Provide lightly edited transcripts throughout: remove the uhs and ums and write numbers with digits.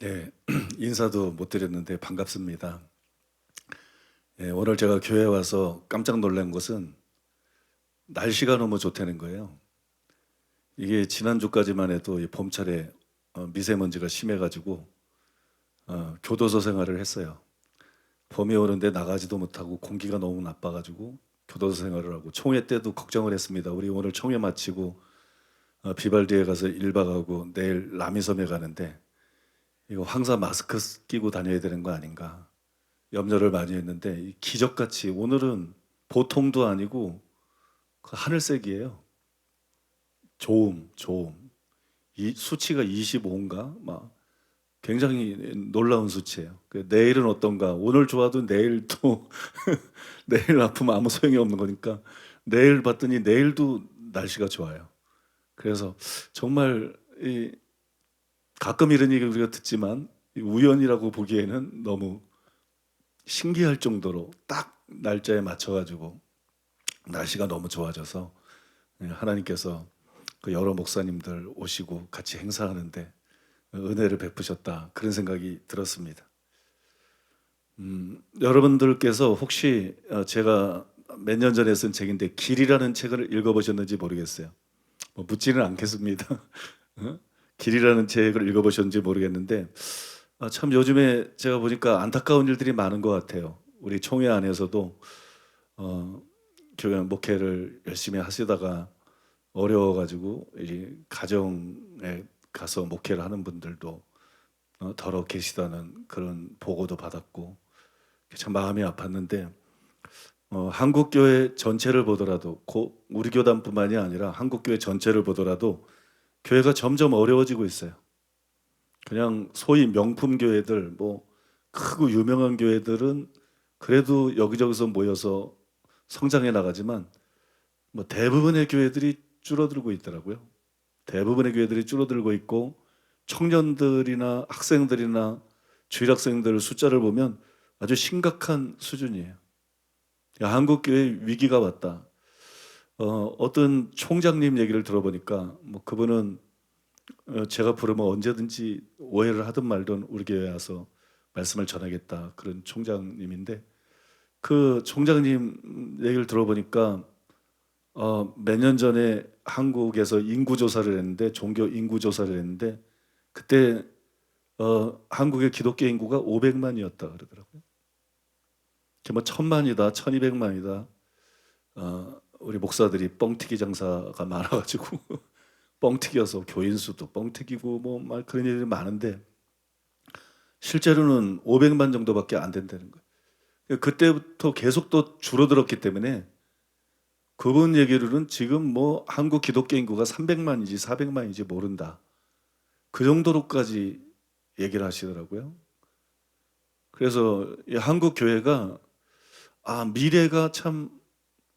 네, 인사도 못 드렸는데 반갑습니다. 예, 오늘 제가 교회에 와서 깜짝 놀란 것은 날씨가 너무 좋다는 거예요. 이게 지난주까지만 해도 이 봄철에 미세먼지가 심해가지고 교도소 생활을 했어요. 봄이 오는데 나가지도 못하고 공기가 너무 나빠가지고 교도소 생활을 하고 총회 때도 걱정을 했습니다. 우리 오늘 총회 마치고 비발디에 가서 1박 하고 내일 남이섬에 가는데 이거 항상 마스크 끼고 다녀야 되는 거 아닌가 염려를 많이 했는데 이 기적같이 오늘은 보통도 아니고 그 하늘색이에요. 좋음. 이 수치가 25인가? 막 굉장히 놀라운 수치예요. 내일은 어떤가? 오늘 좋아도 내일 또 내일 아프면 아무 소용이 없는 거니까 내일 봤더니 내일도 날씨가 좋아요. 그래서 정말 가끔 이런 얘기 우리가 듣지만 우연이라고 보기에는 너무 신기할 정도로 딱 날짜에 맞춰가지고 날씨가 너무 좋아져서 하나님께서 그 여러 목사님들 오시고 같이 행사하는데 은혜를 베푸셨다 그런 생각이 들었습니다. 여러분들께서 혹시 제가 몇 년 전에 쓴 책인데 길이라는 책을 읽어보셨는지 모르겠어요. 뭐 묻지는 않겠습니다. 길이라는 책을 읽어보셨는지 모르겠는데 참 요즘에 제가 보니까 안타까운 일들이 많은 것 같아요. 우리 총회 안에서도 교회 목회를 열심히 하시다가 어려워가지고 이제 가정에 가서 목회를 하는 분들도 더러 계시다는 그런 보고도 받았고 참 마음이 아팠는데 한국 교회 전체를 보더라도 우리 교단뿐만이 아니라 한국 교회 전체를 보더라도 교회가 점점 어려워지고 있어요. 그냥 소위 명품 교회들 뭐 크고 유명한 교회들은 그래도 여기저기서 모여서 성장해 나가지만 뭐 대부분의 교회들이 줄어들고 있더라고요. 대부분의 교회들이 줄어들고 있고 청년들이나 학생들이나 주일학생들 숫자를 보면 아주 심각한 수준이에요. 야, 한국 교회 위기가 왔다. 어떤 총장님 얘기를 들어보니까 뭐 그분은 제가 부르면 언제든지 오해를 하든 말든 우리 교회에 와서 말씀을 전하겠다 그런 총장님인데 그 총장님 얘기를 들어보니까 몇 년 전에 한국에서 인구 조사를 했는데 종교 인구 조사를 했는데 그때 한국의 기독교 인구가 500만이었다 그러더라고요. 뭐 1000만이다, 1200만이다. 우리 목사들이 뻥튀기 장사가 많아가지고 뻥튀기여서 교인 수도 뻥튀기고 뭐 막 그런 일이 많은데 실제로는 500만 정도밖에 안 된다는 거예요. 그때부터 계속 또 줄어들었기 때문에 그분 얘기로는 지금 뭐 한국 기독교 인구가 300만인지 400만인지 모른다. 그 정도로까지 얘기를 하시더라고요. 그래서 이 한국 교회가 미래가 참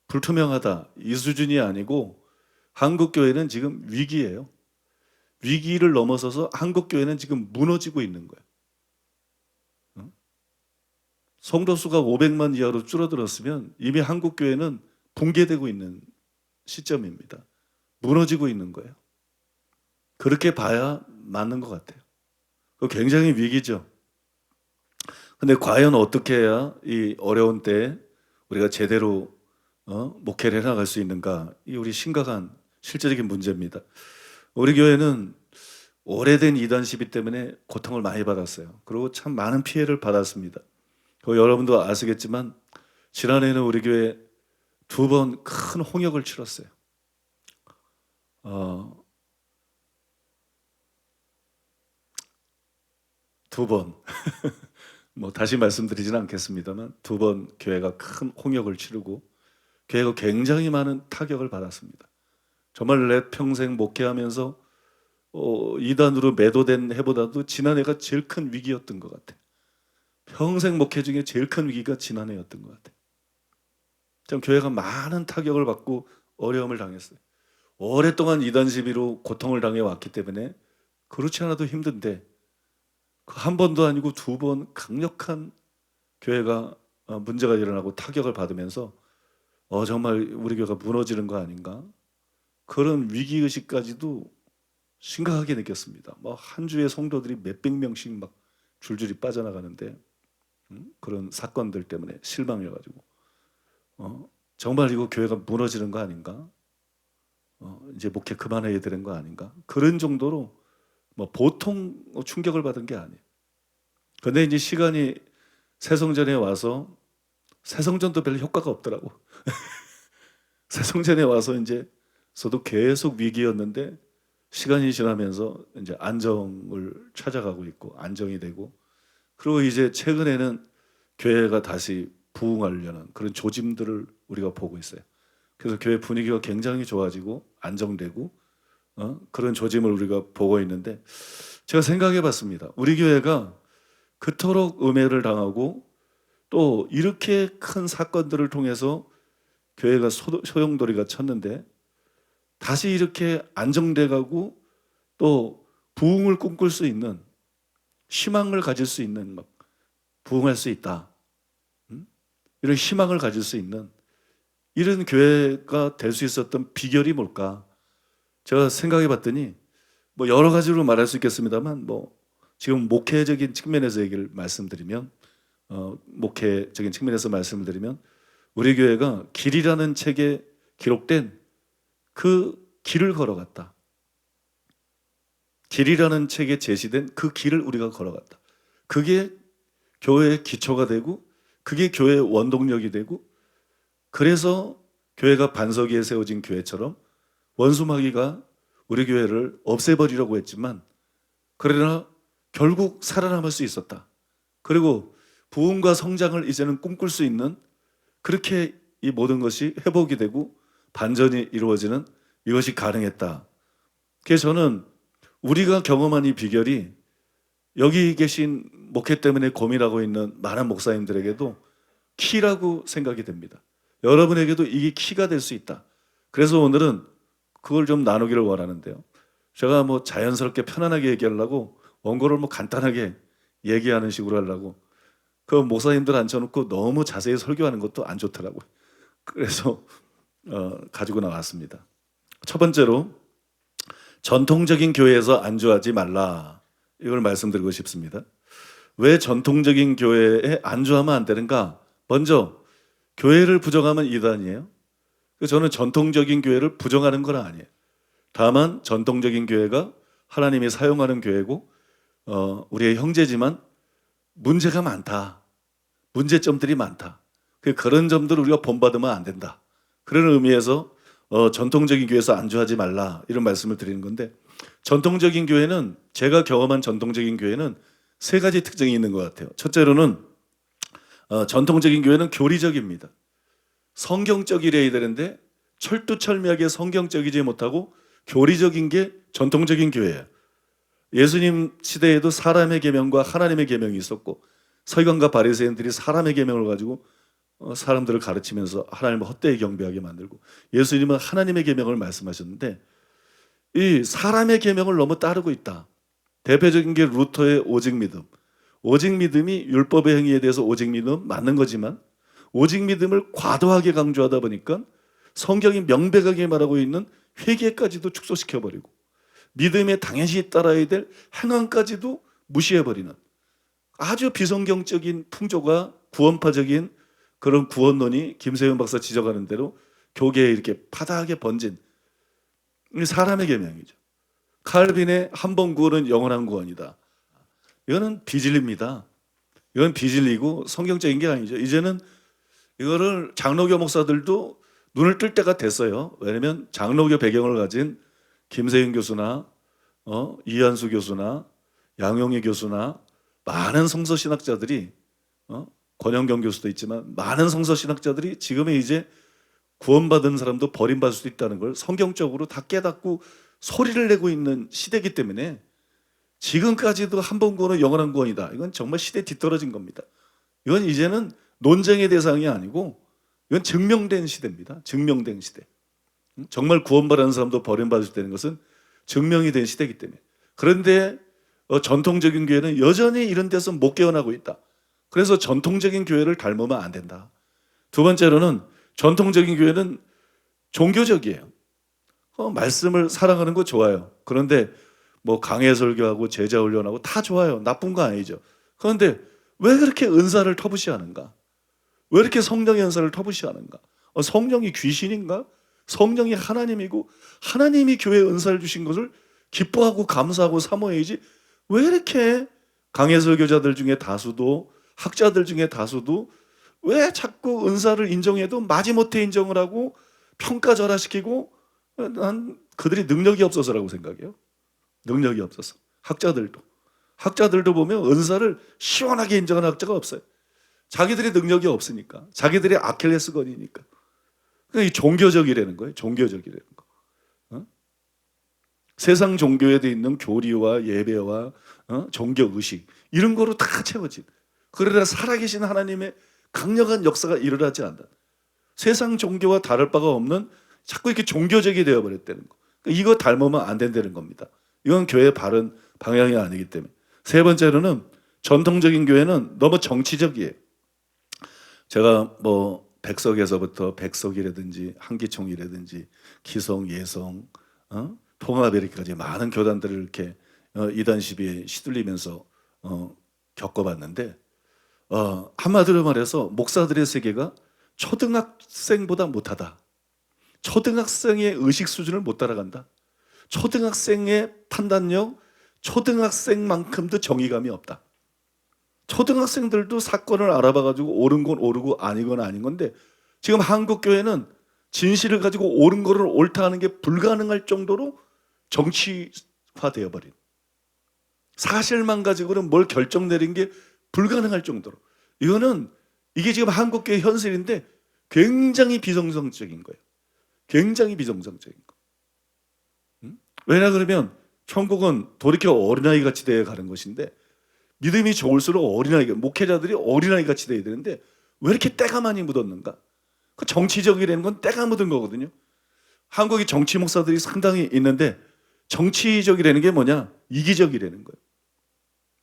불투명하다. 이 수준이 아니고 한국 교회는 지금 위기예요. 위기를 넘어서서 한국 교회는 지금 무너지고 있는 거예요. 성도 수가 500만 이하로 줄어들었으면 이미 한국 교회는 붕괴되고 있는 시점입니다. 무너지고 있는 거예요. 그렇게 봐야 맞는 것 같아요. 굉장히 위기죠. 근데 과연 어떻게 해야 이 어려운 때 우리가 제대로 목회를 해나갈 수 있는가? 이 우리 심각한 실제적인 문제입니다. 우리 교회는 오래된 이단 시비 때문에 고통을 많이 받았어요. 그리고 참 많은 피해를 받았습니다. 여러분도 아시겠지만 지난해에는 우리 교회 2번 큰 홍역을 치렀어요. 어, 2번. 뭐 다시 말씀드리지는 않겠습니다만 2번 교회가 큰 홍역을 치르고 교회가 굉장히 많은 타격을 받았습니다. 정말 내 평생 목회하면서 이단으로 매도된 해보다도 지난해가 제일 큰 위기였던 것 같아요. 평생 목회 중에 제일 큰 위기가 지난해였던 것 같아요. 참 교회가 많은 타격을 받고 어려움을 당했어요. 오랫동안 이단 시비로 고통을 당해 왔기 때문에 그렇지 않아도 힘든데 한 번도 아니고 2번 강력한 교회가 문제가 일어나고 타격을 받으면서 정말 우리 교회가 무너지는 거 아닌가? 그런 위기의식까지도 심각하게 느꼈습니다. 뭐 한 주에 성도들이 몇백 명씩 막 줄줄이 빠져나가는데 그런 사건들 때문에 실망해가지고 정말 이거 교회가 무너지는 거 아닌가? 이제 목회 그만해야 되는 거 아닌가? 그런 정도로 뭐 보통 충격을 받은 게 아니에요. 근데 이제 시간이 새성전에 와서 새성전도 별 효과가 없더라고. 새성전에 와서 이제 저도 계속 위기였는데 시간이 지나면서 이제 안정을 찾아가고 있고 안정이 되고 그리고 이제 최근에는 교회가 다시 부흥하려는 그런 조짐들을 우리가 보고 있어요. 그래서 교회 분위기가 굉장히 좋아지고 안정되고 그런 조짐을 우리가 보고 있는데 제가 생각해 봤습니다. 우리 교회가 그토록 음해를 당하고 또 이렇게 큰 사건들을 통해서 교회가 소용돌이가 쳤는데 다시 이렇게 안정돼 가고 또 부흥을 꿈꿀 수 있는 희망을 가질 수 있는 막 부흥할 수 있다. 이런 희망을 가질 수 있는 이런 교회가 될 수 있었던 비결이 뭘까? 제가 생각해 봤더니 뭐 여러 가지로 말할 수 있겠습니다만 뭐 지금 목회적인 측면에서 얘기를 말씀드리면 목회적인 측면에서 말씀을 드리면 우리 교회가 길이라는 책에 기록된 그 길을 걸어갔다. 길이라는 책에 제시된 그 길을 우리가 걸어갔다. 그게 교회의 기초가 되고 그게 교회의 원동력이 되고 그래서 교회가 반석 위에 세워진 교회처럼 원수마귀가 우리 교회를 없애버리려고 했지만 그러나 결국 살아남을 수 있었다. 그리고 부흥과 성장을 이제는 꿈꿀 수 있는 그렇게 이 모든 것이 회복이 되고 반전이 이루어지는 이것이 가능했다. 그래서 저는 우리가 경험한 이 비결이 여기 계신 목회 때문에 고민하고 있는 많은 목사님들에게도 키라고 생각이 됩니다. 여러분에게도 이게 키가 될 수 있다. 그래서 오늘은 그걸 좀 나누기를 원하는데요. 제가 뭐 자연스럽게 편안하게 얘기하려고 원고를 뭐 간단하게 얘기하는 식으로 하려고 그 목사님들 앉혀놓고 너무 자세히 설교하는 것도 안 좋더라고요. 그래서 가지고 나왔습니다. 첫 번째로 전통적인 교회에서 안주하지 말라. 이걸 말씀드리고 싶습니다. 왜 전통적인 교회에 안주하면 안 되는가? 먼저 교회를 부정하면 이단이에요. 저는 전통적인 교회를 부정하는 건 아니에요. 다만 전통적인 교회가 하나님이 사용하는 교회고 우리의 형제지만 문제가 많다. 문제점들이 많다. 그런 점들을 우리가 본받으면 안 된다. 그런 의미에서 전통적인 교회에서 안주하지 말라 이런 말씀을 드리는 건데 전통적인 교회는 제가 경험한 전통적인 교회는 세 가지 특징이 있는 것 같아요. 첫째로는 전통적인 교회는 교리적입니다. 성경적이래야 되는데 철두철미하게 성경적이지 못하고 교리적인 게 전통적인 교회예요. 예수님 시대에도 사람의 계명과 하나님의 계명이 있었고 서기관과 바리새인들이 사람의 계명을 가지고 사람들을 가르치면서 하나님을 헛되이 경배하게 만들고 예수님은 하나님의 계명을 말씀하셨는데 이 사람의 계명을 너무 따르고 있다. 대표적인 게 루터의 오직 믿음. 오직 믿음이 율법의 행위에 대해서 오직 믿음 맞는 거지만 오직 믿음을 과도하게 강조하다 보니까 성경이 명백하게 말하고 있는 회개까지도 축소시켜버리고 믿음에 당연시 따라야 될 행함까지도 무시해버리는 아주 비성경적인 풍조가 구원파적인 그런 구원론이 김세윤 박사 지적하는 대로 교계에 이렇게 파다하게 번진 사람의 계명이죠. 칼빈의 한 번 구원은 영원한 구원이다. 이거는 비진리입니다. 이건 비진리고 성경적인 게 아니죠. 이제는 이거를 장로교 목사들도 눈을 뜰 때가 됐어요. 왜냐하면 장로교 배경을 가진 김세윤 교수나 이한수 교수나 양용희 교수나 많은 성서신학자들이 권영경 교수도 있지만 많은 성서신학자들이 지금의 이제 구원받은 사람도 버림받을 수 있다는 걸 성경적으로 다 깨닫고 소리를 내고 있는 시대이기 때문에 지금까지도 한 번 구원은 영원한 구원이다. 이건 정말 시대 뒤떨어진 겁니다. 이건 이제는 논쟁의 대상이 아니고 이건 증명된 시대입니다. 증명된 시대. 정말 구원받은 사람도 버림받을 수 있다는 것은 증명이 된 시대이기 때문에. 그런데 전통적인 교회는 여전히 이런 데서 못 깨어나고 있다. 그래서 전통적인 교회를 닮으면 안 된다. 두 번째로는 전통적인 교회는 종교적이에요. 말씀을 사랑하는 거 좋아요. 그런데 뭐 강해 설교하고 제자 훈련하고 다 좋아요. 나쁜 거 아니죠. 그런데 왜 그렇게 은사를 터부시하는가? 왜 이렇게 성령의 은사를 터부시하는가? 성령이 귀신인가? 성령이 하나님이고 하나님이 교회에 은사를 주신 것을 기뻐하고 감사하고 사모해야지, 왜 이렇게 강해 설교자들 중에 다수도, 학자들 중에 다수도 왜 자꾸 은사를 인정해도 마지못해 인정을 하고 평가절하시키고, 난 그들이 능력이 없어서라고 생각해요. 능력이 없어서. 학자들도 보면 은사를 시원하게 인정하는 학자가 없어요. 자기들의 능력이 없으니까, 자기들의 아킬레스건이니까. 이 종교적이라는 거예요. 종교적이라는 거. 세상 종교에 있는 교리와 예배와 종교 의식, 이런 거로 다 채워진. 그러나 살아계신 하나님의 강력한 역사가 일어나지 않는다. 세상 종교와 다를 바가 없는, 자꾸 이렇게 종교적이 되어버렸다는 거. 이거 닮으면 안 된다는 겁니다. 이건 교회의 바른 방향이 아니기 때문에. 세 번째로는, 전통적인 교회는 너무 정치적이에요. 제가 뭐 백석에서부터 백석이라든지 한기총이라든지 기성, 예성, 통합, 이렇게까지 많은 교단들을 이렇게 이단 시비에 시들리면서 겪어봤는데, 한마디로 말해서 목사들의 세계가 초등학생보다 못하다. 초등학생의 의식 수준을 못 따라간다. 초등학생의 판단력, 초등학생만큼도 정의감이 없다. 초등학생들도 사건을 알아봐가지고 옳은 건 옳고 아닌 건 아닌 건데, 지금 한국 교회는 진실을 가지고 옳은 거를 옳다 하는 게 불가능할 정도로 정치화되어 버린, 사실만 가지고는 뭘 결정 내린 게 불가능할 정도로, 이게 지금 한국 교회 현실인데 굉장히 비정상적인 거예요. 굉장히 비정상적인 거. 왜냐 그러면 천국은 돌이켜 어린아이 같이 되어 가는 것인데, 믿음이 좋을수록 목회자들이 어린아이 같이 되어야 되는데 왜 이렇게 때가 많이 묻었는가? 그 정치적이라는 건 때가 묻은 거거든요. 한국의 정치 목사들이 상당히 있는데, 정치적이라는 게 뭐냐? 이기적이라는 거예요.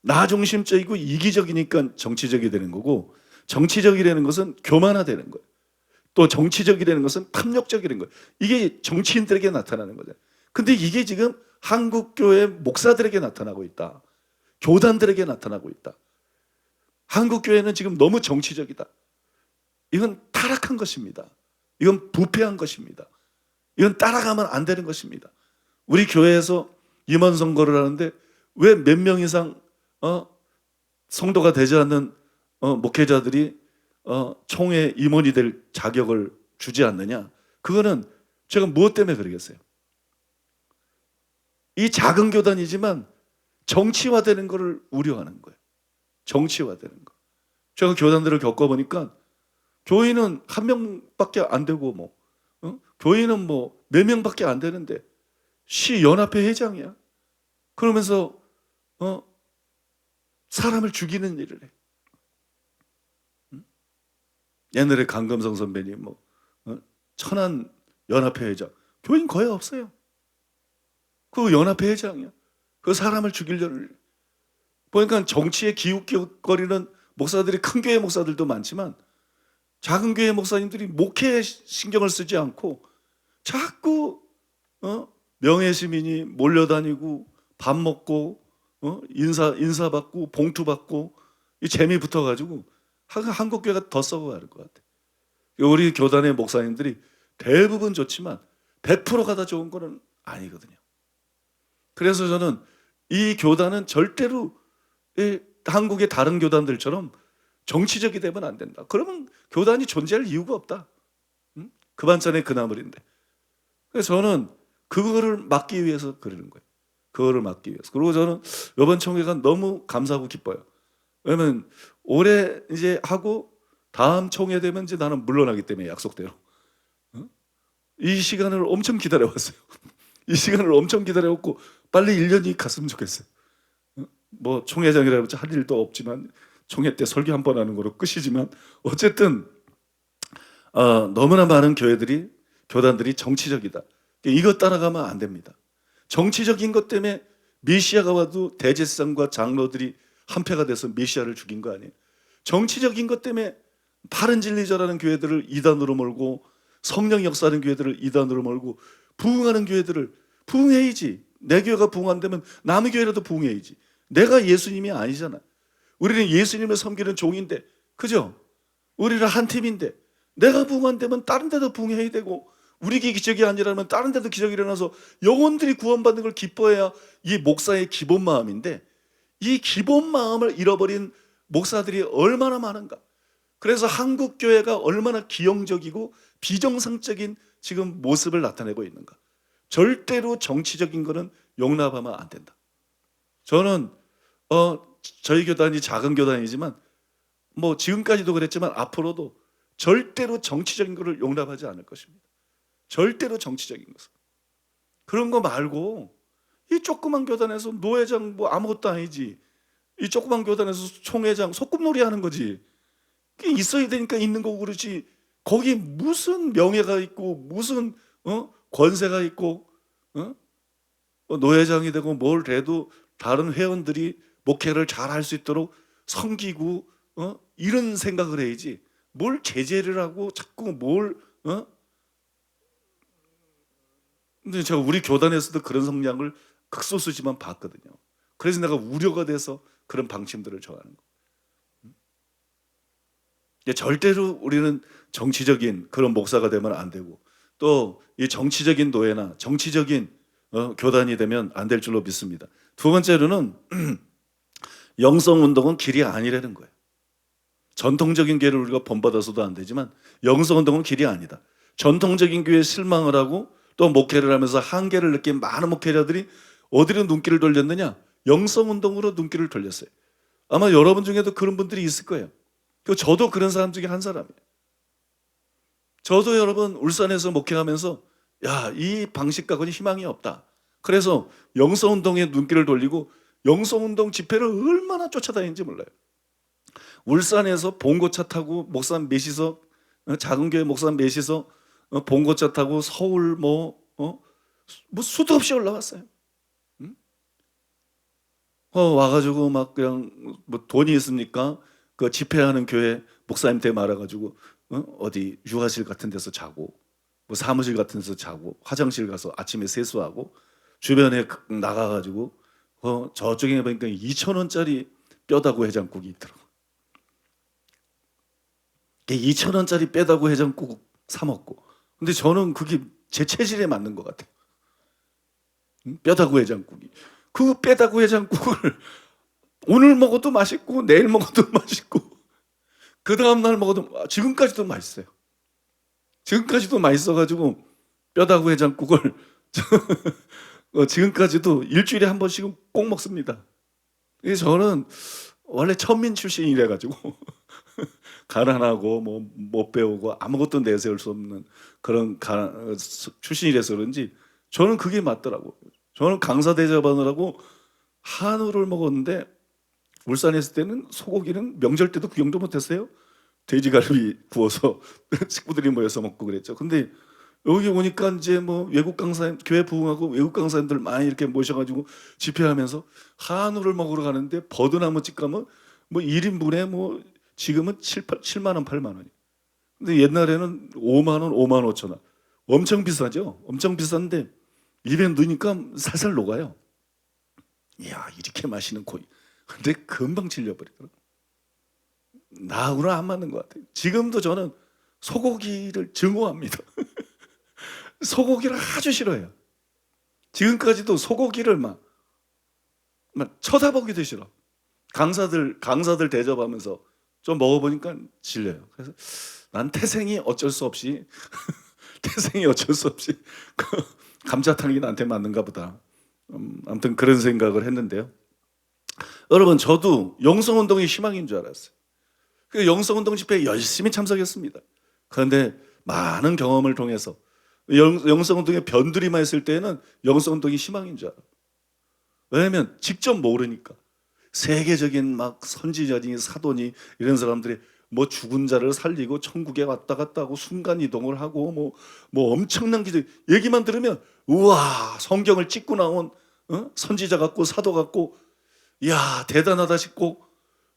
나 중심적이고 이기적이니까 정치적이 되는 거고, 정치적이라는 것은 교만화되는 거예요. 또 정치적이라는 것은 탐욕적이라는 거예요. 이게 정치인들에게 나타나는 거죠. 근데 이게 지금 한국교회 목사들에게 나타나고 있다. 교단들에게 나타나고 있다. 한국교회는 지금 너무 정치적이다. 이건 타락한 것입니다. 이건 부패한 것입니다. 이건 따라가면 안 되는 것입니다. 우리 교회에서 임원 선거를 하는데 왜 몇 명 이상 성도가 되지 않는 목회자들이 총회 임원이 될 자격을 주지 않느냐? 그거는 제가 무엇 때문에 그러겠어요? 이 작은 교단이지만 정치화되는 것을 우려하는 거예요. 정치화되는 거. 제가 교단들을 겪어보니까 교인은 한 명밖에 안 되고 교인은 몇 명밖에 안 되는데 시 연합회 회장이야. 그러면서 사람을 죽이는 일을 해. 옛날에 강금성 선배님 천안 연합회 회장, 교인 거의 없어요. 그 연합회 회장이야. 그 사람을 죽이려는 일. 보니까 정치에 기웃기웃거리는 목사들이, 큰 교회 목사들도 많지만 작은 교회 목사님들이 목회에 신경을 쓰지 않고 자꾸 명예시민이 몰려다니고 밥 먹고 인사 받고 봉투 받고 이 재미 붙어가지고 한국 교회가 더 썩어가는 것 같아요. 우리 교단의 목사님들이 대부분 좋지만 100%가 다 좋은 거는 아니거든요. 그래서 저는 이 교단은 절대로 한국의 다른 교단들처럼 정치적이 되면 안 된다. 그러면 교단이 존재할 이유가 없다. 그 반찬에 그 나물인데. 그래서 저는 그거를 막기 위해서 그러는 거예요. 그거를 막기 위해서. 그리고 저는 이번 총회가 너무 감사하고 기뻐요. 왜냐면 올해 이제 하고 다음 총회 되면 이제 나는 물러나기 때문에, 약속대로. 이 시간을 엄청 기다려왔어요. 이 시간을 엄청 기다려왔고 빨리 1년이 갔으면 좋겠어요. 총회장이라고 할 일도 없지만 총회 때 설교 한 번 하는 거로 끝이지만, 어쨌든 너무나 많은 교단들이 정치적이다. 이거 따라가면 안 됩니다. 정치적인 것 때문에 메시아가 와도 대제사장과 장로들이 한패가 돼서 메시아를 죽인 거 아니에요. 정치적인 것 때문에 바른 진리 전하는 교회들을 이단으로 몰고, 성령 역사하는 교회들을 이단으로 몰고, 부흥하는 교회들을 부흥해야지. 내 교회가 부흥 안 되면 남의 교회라도 부흥해야지. 내가 예수님이 아니잖아. 우리는 예수님을 섬기는 종인데, 그죠? 우리는 한 팀인데 내가 부흥 안 되면 다른 데도 부흥해야 되고, 우리 기적이 아니라면 다른 데도 기적이 일어나서 영혼들이 구원받는 걸 기뻐해야 이 목사의 기본 마음인데, 이 기본 마음을 잃어버린 목사들이 얼마나 많은가. 그래서 한국 교회가 얼마나 기형적이고 비정상적인 지금 모습을 나타내고 있는가. 절대로 정치적인 거는 용납하면 안 된다. 저는 저희 교단이 작은 교단이지만 뭐 지금까지도 그랬지만 앞으로도 절대로 정치적인 것을 용납하지 않을 것입니다. 절대로 정치적인 것을. 그런 거 말고 이 조그만 교단에서 노회장 뭐 아무것도 아니지. 이 조그만 교단에서 총회장 소꿉놀이 하는 거지. 그게 있어야 되니까 있는 거고 그렇지. 거기 무슨 명예가 있고 무슨 권세가 있고 노회장이 되고 뭘 해도 다른 회원들이 목회를 잘 할 수 있도록 섬기고 이런 생각을 해야지. 뭘 제재를 하고 자꾸 뭘 근데 제가 우리 교단에서도 그런 성향을 극소수지만 봤거든요. 그래서 내가 우려가 돼서 그런 방침들을 정하는 거. 절대로 우리는 정치적인 그런 목사가 되면 안 되고, 또 이 정치적인 노예나 정치적인 교단이 되면 안 될 줄로 믿습니다. 두 번째로는 영성운동은 길이 아니라는 거예요. 전통적인 교회를 우리가 본받아서도 안 되지만 영성운동은 길이 아니다. 전통적인 교회에 실망을 하고 또 목회를 하면서 한계를 느낀 많은 목회자들이 어디로 눈길을 돌렸느냐? 영성운동으로 눈길을 돌렸어요. 아마 여러분 중에도 그런 분들이 있을 거예요. 저도 그런 사람 중에 한 사람이에요. 저도 여러분 울산에서 목회하면서 이 방식과는 희망이 없다. 그래서 영성운동에 눈길을 돌리고 영성운동 집회를 얼마나 쫓아다니는지 몰라요. 울산에서 봉고차 타고 목사 몇이서 작은 교회 목사 몇이서 봉고차 타고 서울 뭐 수도 없이 올라왔어요. 와가지고 막 그냥 뭐 돈이 있습니까? 그 집회하는 교회 목사님한테 말아가지고 어디 유아실 같은 데서 자고 뭐 사무실 같은 데서 자고 화장실 가서 아침에 세수하고 주변에 나가가지고 저쪽에 보니까 2,000원짜리 뼈다구 해장국이 있더라고. 2,000원짜리 뼈다구 해장국 사 먹고. 근데 저는 그게 제 체질에 맞는 것 같아요. 뼈다구 해장국이. 그 뼈다구 해장국을 오늘 먹어도 맛있고 내일 먹어도 맛있고 그 다음날 먹어도 지금까지도 맛있어요. 지금까지도 맛있어가지고 뼈다구 해장국을 지금까지도 일주일에 한 번씩은 꼭 먹습니다. 그래서 저는 원래 천민 출신이래가지고 가난하고 뭐 못 배우고 아무것도 내세울 수 없는 그런 출신이라서 그런지 저는 그게 맞더라고요. 저는 강사 대접하느라고 한우를 먹었는데 울산에 있을 때는 소고기는 명절 때도 구경도 못했어요. 돼지갈비 구워서 식구들이 모여서 먹고 그랬죠. 근데 여기 오니까 이제 뭐 외국 강사님, 교회 부흥하고 외국 강사님들 많이 이렇게 모셔가지고 집회하면서 한우를 먹으러 가는데 버드나무집 가면 뭐 1인분에 뭐 지금은 7만 원, 8만 원이. 근데 옛날에는 5만 원, 5만 5천 원. 엄청 비싸죠. 엄청 비싼데 입에 넣으니까 살살 녹아요. 이야, 이렇게 맛있는 고기. 근데 금방 질려버리더라고요. 나하고는 안 맞는 것 같아요. 지금도 저는 소고기를 증오합니다. 소고기를 아주 싫어해요. 지금까지도 소고기를 막 쳐다보기도 싫어. 강사들 대접하면서 좀 먹어보니까 질려요. 그래서 난 태생이 어쩔 수 없이 감자탕이 나한테 맞는가 보다. 아무튼 그런 생각을 했는데요. 여러분, 저도 영성운동이 희망인 줄 알았어요. 그 영성운동 집회에 열심히 참석했습니다. 그런데 많은 경험을 통해서 영성운동에 변두리만 있을 때에는 영성운동이 희망인 줄 알아요. 왜냐하면 직접 모르니까. 세계적인 막 선지자니 사도니 이런 사람들이 뭐 죽은 자를 살리고 천국에 왔다 갔다 하고 순간 이동을 하고 뭐 엄청난 기적 얘기만 들으면 우와, 성경을 찍고 나온 선지자 같고 사도 같고 이야, 대단하다 싶고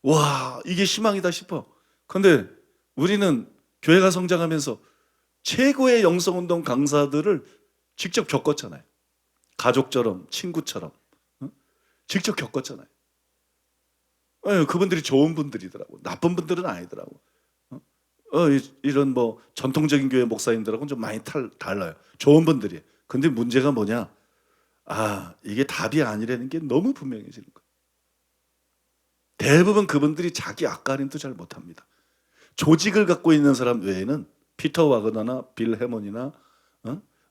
와, 이게 희망이다 싶어. 그런데 우리는 교회가 성장하면서 최고의 영성운동 강사들을 직접 겪었잖아요. 가족처럼, 친구처럼 직접 겪었잖아요. 그분들이 좋은 분들이더라고. 나쁜 분들은 아니더라고. 이런 뭐 전통적인 교회 목사님들하고는 좀 많이 달라요. 좋은 분들이에요. 근데 문제가 뭐냐? 이게 답이 아니라는 게 너무 분명해지는 거예요. 대부분 그분들이 자기 앞가림도 잘 못합니다. 조직을 갖고 있는 사람 외에는 피터 와그너나 빌 해먼이나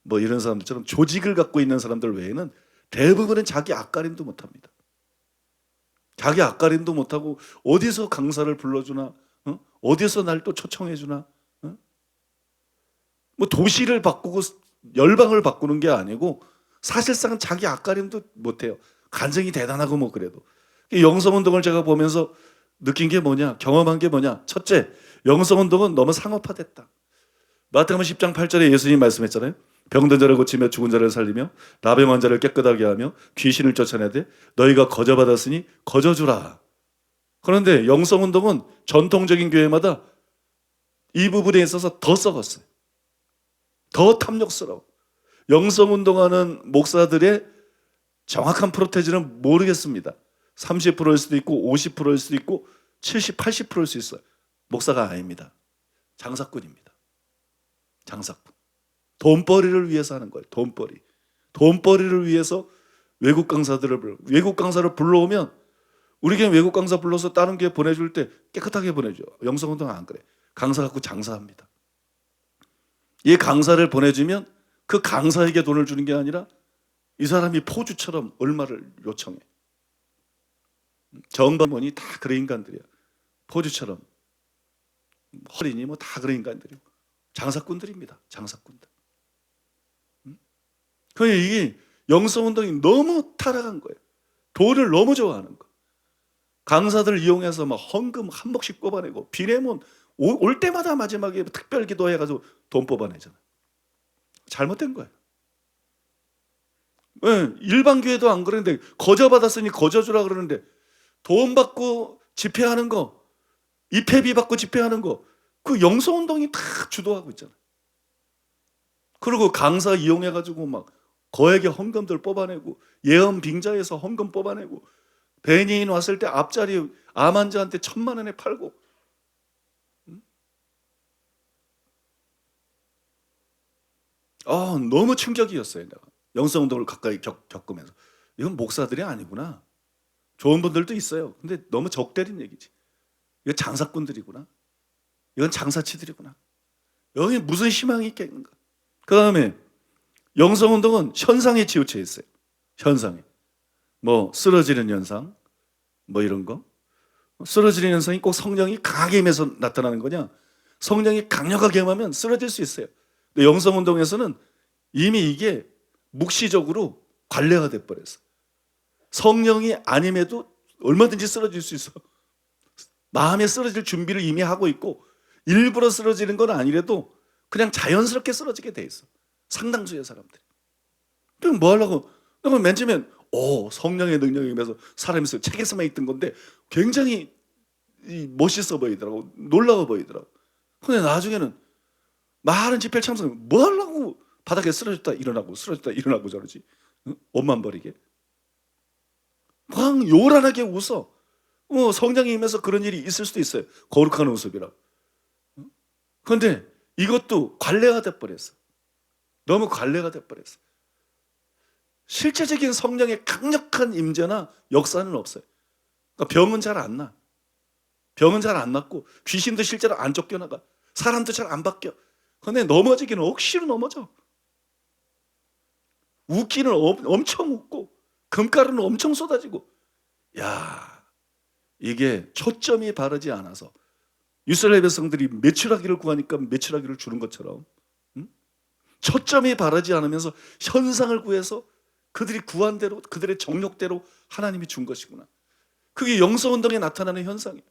뭐 이런 사람들처럼 조직을 갖고 있는 사람들 외에는 대부분은 자기 앞가림도 못합니다. 자기 앞가림도 못하고 어디서 강사를 불러주나, 어디서 날 또 초청해주나, 뭐 도시를 바꾸고 열방을 바꾸는 게 아니고 사실상은 자기 앞가림도 못해요. 간증이 대단하고 뭐 그래도. 영성운동을 제가 보면서 느낀 게 뭐냐, 경험한 게 뭐냐. 첫째, 영성운동은 너무 상업화됐다. 마태복음 10장 8절에 예수님이 말씀했잖아요. 병든 자를 고치며 죽은 자를 살리며 나병 환자를 깨끗하게 하며 귀신을 쫓아내되 너희가 거저받았으니 거저주라. 그런데 영성운동은 전통적인 교회마다 이 부분에 있어서 더 썩었어요. 더 탐욕스러워. 영성운동하는 목사들의 정확한 프로테이지는 모르겠습니다. 30%일 수도 있고 50%일 수도 있고 70, 80%일 수 있어요. 목사가 아닙니다. 장사꾼입니다. 장사꾼. 돈벌이를 위해서 하는 거예요. 돈벌이. 돈벌이를 위해서 외국 강사를 불러오면 우리 교회 외국 강사 불러서 다른 교회 보내줄 때 깨끗하게 보내줘. 영성운동은 안 그래. 강사 갖고 장사합니다. 이 강사를 보내주면 그 강사에게 돈을 주는 게 아니라 이 사람이 포주처럼 얼마를 요청해. 정반원이 다 그런 인간들이야. 포주처럼. 허리니 뭐 다 그런 인간들이고. 장사꾼들입니다. 장사꾼들. 그러니까 이게 영성운동이 너무 타락한 거예요. 돈을 너무 좋아하는 거. 강사들 이용해서 막 헌금 한 몫씩 뽑아내고 비례문 올 때마다 마지막에 특별 기도해가지고 돈 뽑아내잖아요. 잘못된 거예요. 일반 교회도 안 그러는데 거저받았으니 거저주라 그러는데 돈 받고 집회하는 거, 입회비 받고 집회하는 거, 그 영성운동이 다 주도하고 있잖아요. 그리고 강사 이용해가지고 막 거액의 헌금들 뽑아내고 예언 빙자에서 헌금 뽑아내고 배니인 왔을 때 앞자리 암 환자한테 1,000만 원에 팔고. 너무 충격이었어요. 내가 영성운동을 가까이 겪으면서 이건 목사들이 아니구나. 좋은 분들도 있어요. 근데 너무 적대린 얘기지. 이건 장사꾼들이구나. 이건 장사치들이구나. 여기 무슨 희망이 있겠는가. 그 다음에 영성운동은 현상에 치우쳐 있어요. 현상에. 뭐 쓰러지는 현상 뭐 이런 거. 쓰러지는 현상이 꼭 성령이 강하게 임해서 나타나는 거냐. 성령이 강력하게 임하면 쓰러질 수 있어요. 근데 영성운동에서는 이미 이게 묵시적으로 관례가 돼버렸어. 성령이 안 임해도 얼마든지 쓰러질 수 있어. 마음에 쓰러질 준비를 이미 하고 있고 일부러 쓰러지는 건 아니래도 그냥 자연스럽게 쓰러지게 돼 있어. 상당수의 사람들이. 그럼 뭐 하려고? 그러면 맨 처음엔 성령의 능력에 임해서 사람이 책에서만 있던 건데 굉장히 멋있어 보이더라고. 놀라워 보이더라고. 근데 나중에는 많은 집회를 참석하면 뭐 하려고 바닥에 쓰러졌다 일어나고 쓰러졌다 일어나고 저러지. 옷만 버리게. 막 요란하게 웃어. 성령이 임해서 그런 일이 있을 수도 있어요. 거룩한 모습이라. 그런데 이것도 관례가 돼버렸어. 너무 관례가 돼버렸어. 실제적인 성령의 강력한 임재나 역사는 없어요. 그러니까 병은 잘 안 나. 병은 잘 안 낫고 귀신도 실제로 안 쫓겨나가. 사람도 잘 안 바뀌어. 그런데 넘어지기는 억지로 넘어져. 웃기는 엄청 웃고 금가루는 엄청 쏟아지고. 이게 초점이 바르지 않아서 이스라엘 백성들이 매출하기를 구하니까 매출하기를 주는 것처럼 초점이 바르지 않으면서 현상을 구해서 그들이 구한 대로 그들의 정욕대로 하나님이 준 것이구나. 그게 영성운동에 나타나는 현상이에요.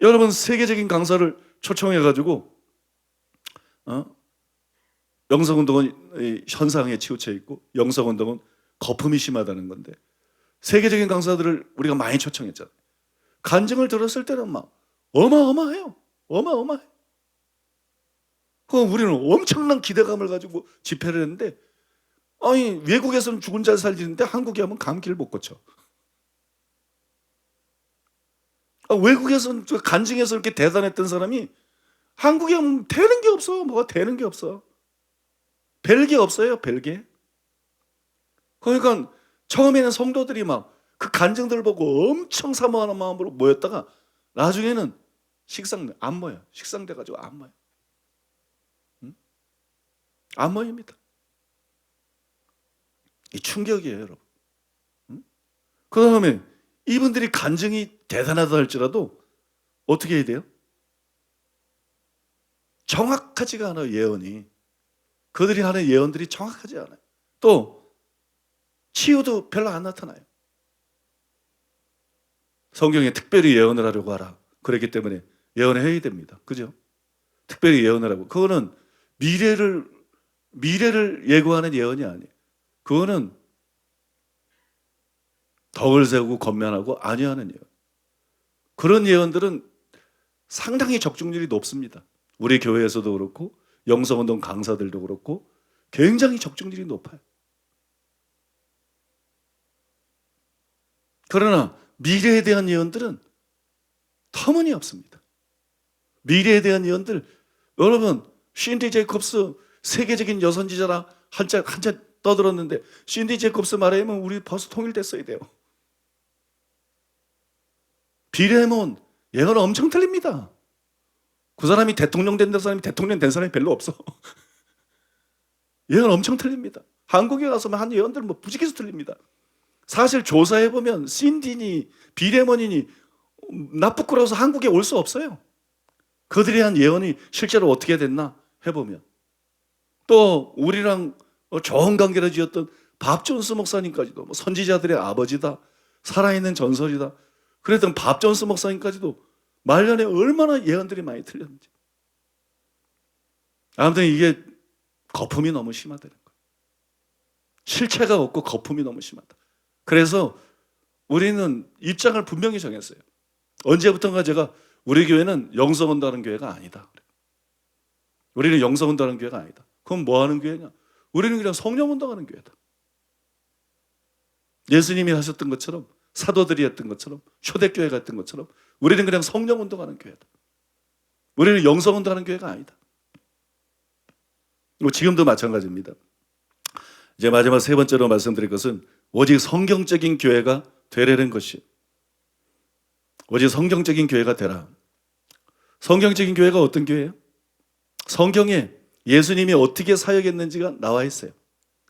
여러분 세계적인 강사를 초청해가지고 영성운동은 현상에 치우쳐 있고 영성운동은 거품이 심하다는 건데 세계적인 강사들을 우리가 많이 초청했잖아요. 간증을 들었을 때는 막 어마어마해요. 어마어마해. 그럼 우리는 엄청난 기대감을 가지고 집회를 했는데 아니 외국에서는 죽은 잘 살리는데 한국에 하면 감기를 못 고쳐. 외국에서는 간증해서 이렇게 대단했던 사람이 한국에 하면 되는 게 없어. 뭐가 되는 게 없어. 별게 없어요. 별게. 그러니까 처음에는 성도들이 막 그 간증들 보고 엄청 사모하는 마음으로 모였다가 나중에는 안 모여. 식상돼 가지고 안 모여. 응? 안 모입니다. 이 충격이에요, 여러분. 응? 그다음에 이분들이 간증이 대단하다 할지라도 어떻게 해야 돼요? 정확하지가 않아요, 예언이. 그들이 하는 예언들이 정확하지 않아요. 또 치유도 별로 안 나타나요. 성경에 특별히 예언을 하려고 하라. 그랬기 때문에 예언을 해야 됩니다. 그죠? 특별히 예언을 하고. 그거는 미래를 예고하는 예언이 아니에요. 그거는 덕을 세우고 건면하고 안위하는 예언. 그런 예언들은 상당히 적중률이 높습니다. 우리 교회에서도 그렇고 영성운동 강사들도 그렇고 굉장히 적중률이 높아요. 그러나 미래에 대한 예언들은 터무니없습니다. 미래에 대한 예언들, 여러분 신디 제이콥스 세계적인 여선지자라 한자 떠들었는데 신디 제이콥스 말에 의하면 우리 벌써 통일됐어야 돼요. 비레몬 예언은 엄청 틀립니다. 그 사람이 대통령 된 사람이 대통령 된 사람이 별로 없어. 예언 엄청 틀립니다. 한국에 가서만 한 예언들 뭐 부지기수 틀립니다. 사실 조사해보면 신디니 비레몬이니 나쁘고라서 한국에 올 수 없어요. 그들이 한 예언이 실제로 어떻게 됐나 해보면. 또 우리랑 좋은 관계를 지었던 밥 존스 목사님까지도 선지자들의 아버지다, 살아있는 전설이다 그랬던 밥 존스 목사님까지도 말년에 얼마나 예언들이 많이 틀렸는지. 아무튼 이게 거품이 너무 심하다는 거예요. 실체가 없고 거품이 너무 심하다. 그래서 우리는 입장을 분명히 정했어요. 언제부턴가 제가 우리 교회는 영성운동하는 교회가 아니다. 우리는 영성운동하는 교회가 아니다. 그럼 뭐 하는 교회냐? 우리는 그냥 성령운동하는 교회다. 예수님이 하셨던 것처럼 사도들이 했던 것처럼 초대교회가 했던 것처럼 우리는 그냥 성령운동하는 교회다. 우리는 영성운동하는 교회가 아니다. 지금도 마찬가지입니다. 이제 마지막 세 번째로 말씀드릴 것은 오직 성경적인 교회가 되려는 것이. 오직 성경적인 교회가 되라. 성경적인 교회가 어떤 교회예요? 성경에 예수님이 어떻게 사역했는지가 나와 있어요.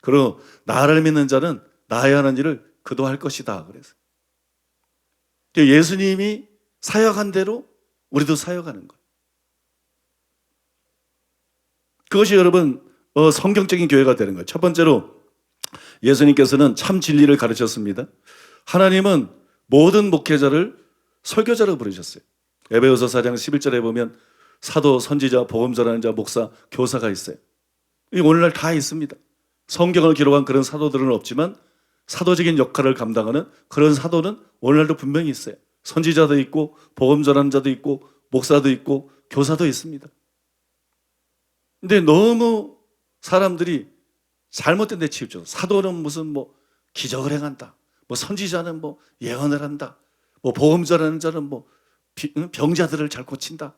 그리고 나를 믿는 자는 나의 하는 일을 그도 할 것이다. 그래서 예수님이 사역한 대로 우리도 사역하는 거예요. 그것이 여러분 성경적인 교회가 되는 거예요. 첫 번째로 예수님께서는 참 진리를 가르쳤습니다. 하나님은 모든 목회자를 설교자로 부르셨어요. 에베소서 4장 11절에 보면 사도, 선지자, 복음 전하는 자, 목사, 교사가 있어요. 오늘날 다 있습니다. 성경을 기록한 그런 사도들은 없지만 사도적인 역할을 감당하는 그런 사도는 오늘날도 분명히 있어요. 선지자도 있고 복음 전하는 자도 있고 목사도 있고 교사도 있습니다. 근데 너무 사람들이 잘못된 데 치우쳐. 사도는 무슨 뭐 기적을 행한다. 뭐 선지자는 뭐 예언을 한다. 뭐 복음 전하는 자는 뭐 병자들을 잘 고친다.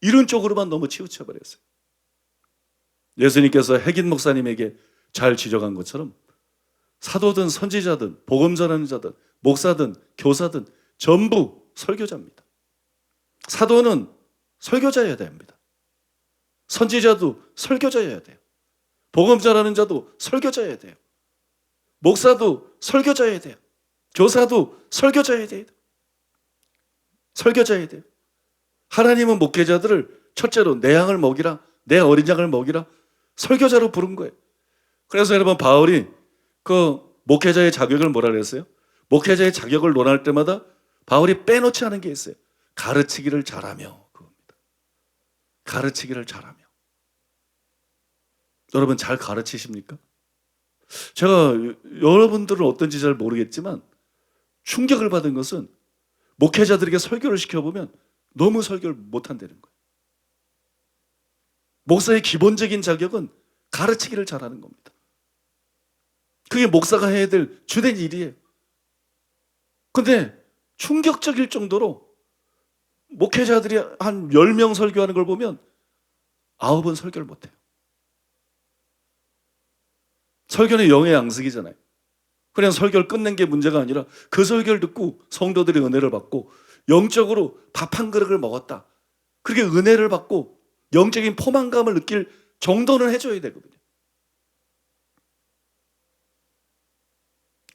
이런 쪽으로만 너무 치우쳐 버렸어요. 예수님께서 핵인 목사님에게 잘 지적한 것처럼 사도든 선지자든 복음 전하는 자든 목사든 교사든 전부 설교자입니다. 사도는 설교자여야 됩니다. 선지자도 설교자여야 돼요. 복음 전하는 자도 설교자여야 돼요. 목사도 설교자여야 돼요. 교사도 설교자여야 돼요. 설교자여야 돼요. 하나님은 목회자들을 첫째로 내 양을 먹이라, 내 어린 양을 먹이라 설교자로 부른 거예요. 그래서 여러분 바울이 그 목회자의 자격을 뭐라 그랬어요? 목회자의 자격을 논할 때마다 바울이 빼놓지 않은 게 있어요. 가르치기를 잘하며 그겁니다. 가르치기를 잘하며. 여러분 잘 가르치십니까? 제가 여러분들은 어떤지 잘 모르겠지만 충격을 받은 것은 목회자들에게 설교를 시켜보면 너무 설교를 못한다는 거예요. 목사의 기본적인 자격은 가르치기를 잘하는 겁니다. 그게 목사가 해야 될 주된 일이에요. 근데 충격적일 정도로 목회자들이 한 10명 설교하는 걸 보면 9은 설교를 못해요. 설교는 영의 양식이잖아요. 그냥 설교를 끝낸 게 문제가 아니라 그 설교를 듣고 성도들이 은혜를 받고 영적으로 밥 한 그릇을 먹었다. 그렇게 은혜를 받고 영적인 포만감을 느낄 정도는 해줘야 되거든요.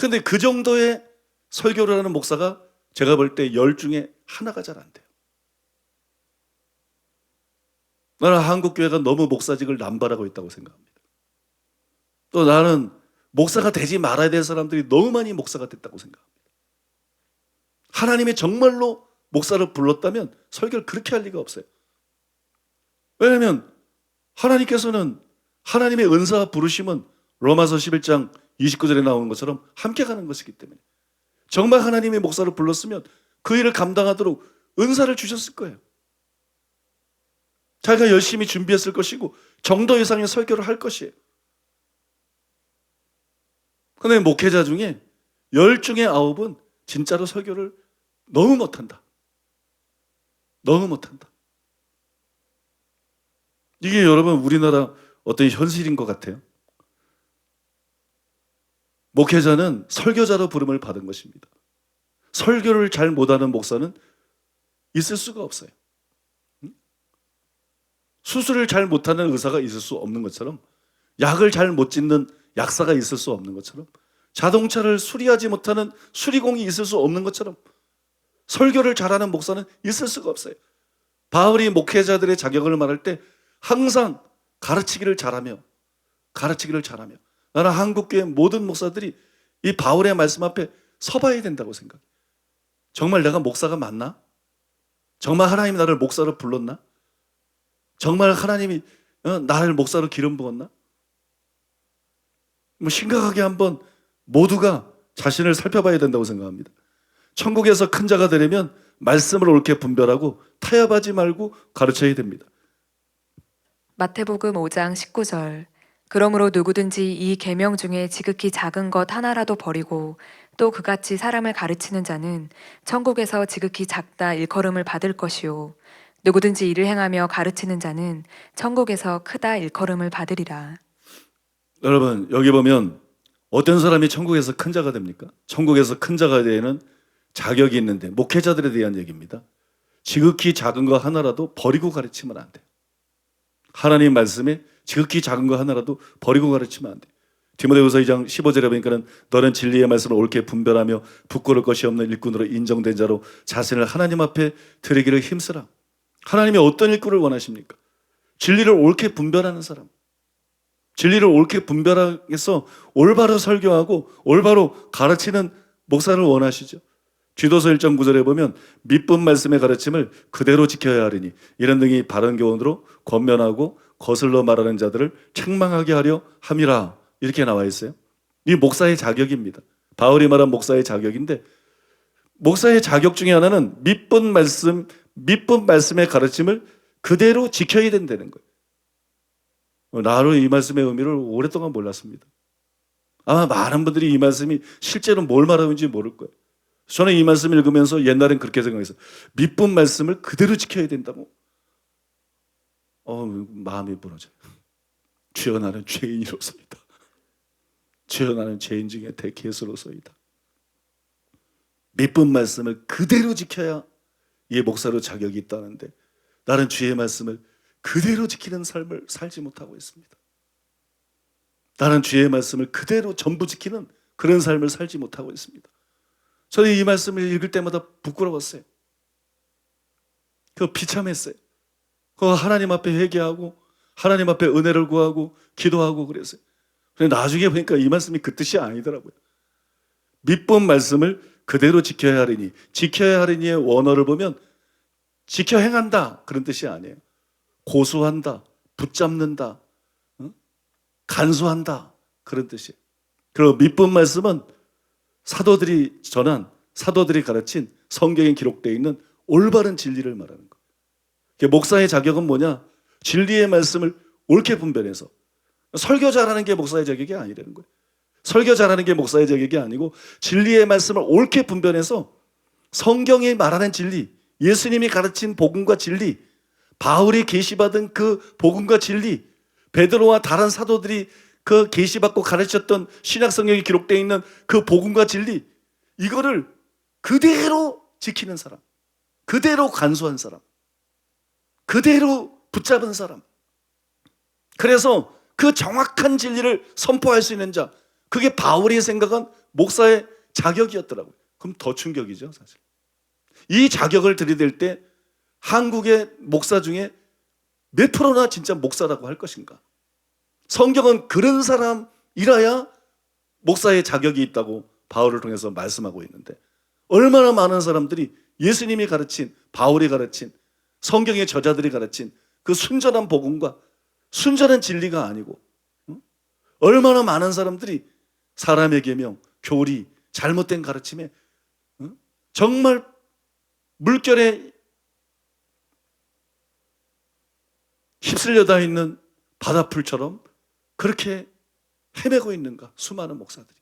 근데 그 정도의 설교를 하는 목사가 제가 볼 때 10 중에 하나가 잘 안 돼요. 나는 한국교회가 너무 목사직을 남발하고 있다고 생각합니다. 또 나는 목사가 되지 말아야 될 사람들이 너무 많이 목사가 됐다고 생각합니다. 하나님이 정말로 목사를 불렀다면 설교를 그렇게 할 리가 없어요. 왜냐하면 하나님께서는 하나님의 은사와 부르심은 로마서 11장 29절에 나오는 것처럼 함께 가는 것이기 때문에 정말 하나님의 목사를 불렀으면 그 일을 감당하도록 은사를 주셨을 거예요. 자기가 열심히 준비했을 것이고 정도 이상의 설교를 할 것이에요. 그런데 목회자 중에 10 중에 9은 진짜로 설교를 너무 못한다. 너무 못한다. 이게 여러분 우리나라 어떤 현실인 것 같아요. 목회자는 설교자로 부름을 받은 것입니다. 설교를 잘 못하는 목사는 있을 수가 없어요. 수술을 잘 못하는 의사가 있을 수 없는 것처럼 약을 잘 못 짓는 약사가 있을 수 없는 것처럼 자동차를 수리하지 못하는 수리공이 있을 수 없는 것처럼 설교를 잘하는 목사는 있을 수가 없어요. 바울이 목회자들의 자격을 말할 때 항상 가르치기를 잘하며 나는 한국교회 모든 목사들이 이 바울의 말씀 앞에 서봐야 된다고 생각해요. 정말 내가 목사가 맞나? 정말 하나님이 나를 목사로 불렀나? 정말 하나님이 나를 목사로 기름 부었나? 심각하게 한번 모두가 자신을 살펴봐야 된다고 생각합니다. 천국에서 큰 자가 되려면 말씀을 옳게 분별하고 타협하지 말고 가르쳐야 됩니다. 마태복음 5장 19절. 그러므로 누구든지 이 계명 중에 지극히 작은 것 하나라도 버리고 또 그같이 사람을 가르치는 자는 천국에서 지극히 작다 일컬음을 받을 것이요 누구든지 이를 행하며 가르치는 자는 천국에서 크다 일컬음을 받으리라. 여러분 여기 보면 어떤 사람이 천국에서 큰 자가 됩니까? 천국에서 큰 자가 되는 자격이 있는데 목회자들에 대한 얘기입니다. 지극히 작은 거 하나라도 버리고 가르치면 안 돼요. 하나님 말씀에 지극히 작은 거 하나라도 버리고 가르치면 안 돼요. 디모데후서 2장 15절에 보니까는 너는 진리의 말씀을 옳게 분별하며 부끄러울 것이 없는 일꾼으로 인정된 자로 자신을 하나님 앞에 드리기를 힘쓰라. 하나님이 어떤 일꾼을 원하십니까? 진리를 옳게 분별하는 사람. 진리를 옳게 분별해서 올바로 설교하고 올바로 가르치는 목사를 원하시죠. 디도서 1장 9절에 보면 믿음 말씀의 가르침을 그대로 지켜야 하리니 이런 등이 바른 교훈으로 권면하고 거슬러 말하는 자들을 책망하게 하려 함이라. 이렇게 나와 있어요. 이 목사의 자격입니다. 바울이 말한 목사의 자격인데 목사의 자격 중에 하나는 믿음 말씀의 가르침을 그대로 지켜야 된다는 거예요. 나로 이 말씀의 의미를 오랫동안 몰랐습니다. 아마 많은 분들이 이 말씀이 실제로 뭘 말하는지 모를 거예요. 저는 이 말씀을 읽으면서 옛날엔 그렇게 생각했어요. 믿음 말씀을 그대로 지켜야 된다고. 마음이 무너져요. 주여 나는 죄인이로소이다. 주여 나는 죄인 중에 대개수로소이다. 믿음 말씀을 그대로 지켜야 이 목사로 자격이 있다는데 나는 주의 말씀을 그대로 지키는 삶을 살지 못하고 있습니다. 나는 주의 말씀을 그대로 전부 지키는 그런 삶을 살지 못하고 있습니다. 저는 이 말씀을 읽을 때마다 부끄러웠어요. 비참했어요. 하나님 앞에 회개하고 하나님 앞에 은혜를 구하고 기도하고 그랬어요. 그런데 나중에 보니까 이 말씀이 그 뜻이 아니더라고요. 믿음 말씀을 그대로 지켜야 하리니, 지켜야 하리니의 원어를 보면 지켜 행한다 그런 뜻이 아니에요. 고수한다, 붙잡는다, 간수한다 그런 뜻이에요. 그리고 믿음 말씀은 사도들이 전한, 사도들이 가르친 성경에 기록되어 있는 올바른 진리를 말하는 거예요. 목사의 자격은 뭐냐? 진리의 말씀을 옳게 분별해서 설교 잘하는 게 목사의 자격이 아니라는 거예요. 설교 잘하는 게 목사의 자격이 아니고 진리의 말씀을 옳게 분별해서 성경이 말하는 진리, 예수님이 가르친 복음과 진리, 바울이 계시받은 그 복음과 진리, 베드로와 다른 사도들이 그 계시받고 가르쳤던 신약 성경에 기록되어 있는 그 복음과 진리, 이거를 그대로 지키는 사람, 그대로 간수한 사람, 그대로 붙잡은 사람, 그래서 그 정확한 진리를 선포할 수 있는 자, 그게 바울이 생각한 목사의 자격이었더라고요. 그럼 더 충격이죠, 사실. 이 자격을 들이댈 때 한국의 목사 중에 몇 프로나 진짜 목사라고 할 것인가? 성경은 그런 사람이라야 목사의 자격이 있다고 바울을 통해서 말씀하고 있는데, 얼마나 많은 사람들이 예수님이 가르친, 바울이 가르친, 성경의 저자들이 가르친 그 순전한 복음과 순전한 진리가 아니고, 얼마나 많은 사람들이 사람의 계명, 교리, 잘못된 가르침에 정말 물결에 휩쓸려다 있는 바다풀처럼 그렇게 헤매고 있는가, 수많은 목사들이.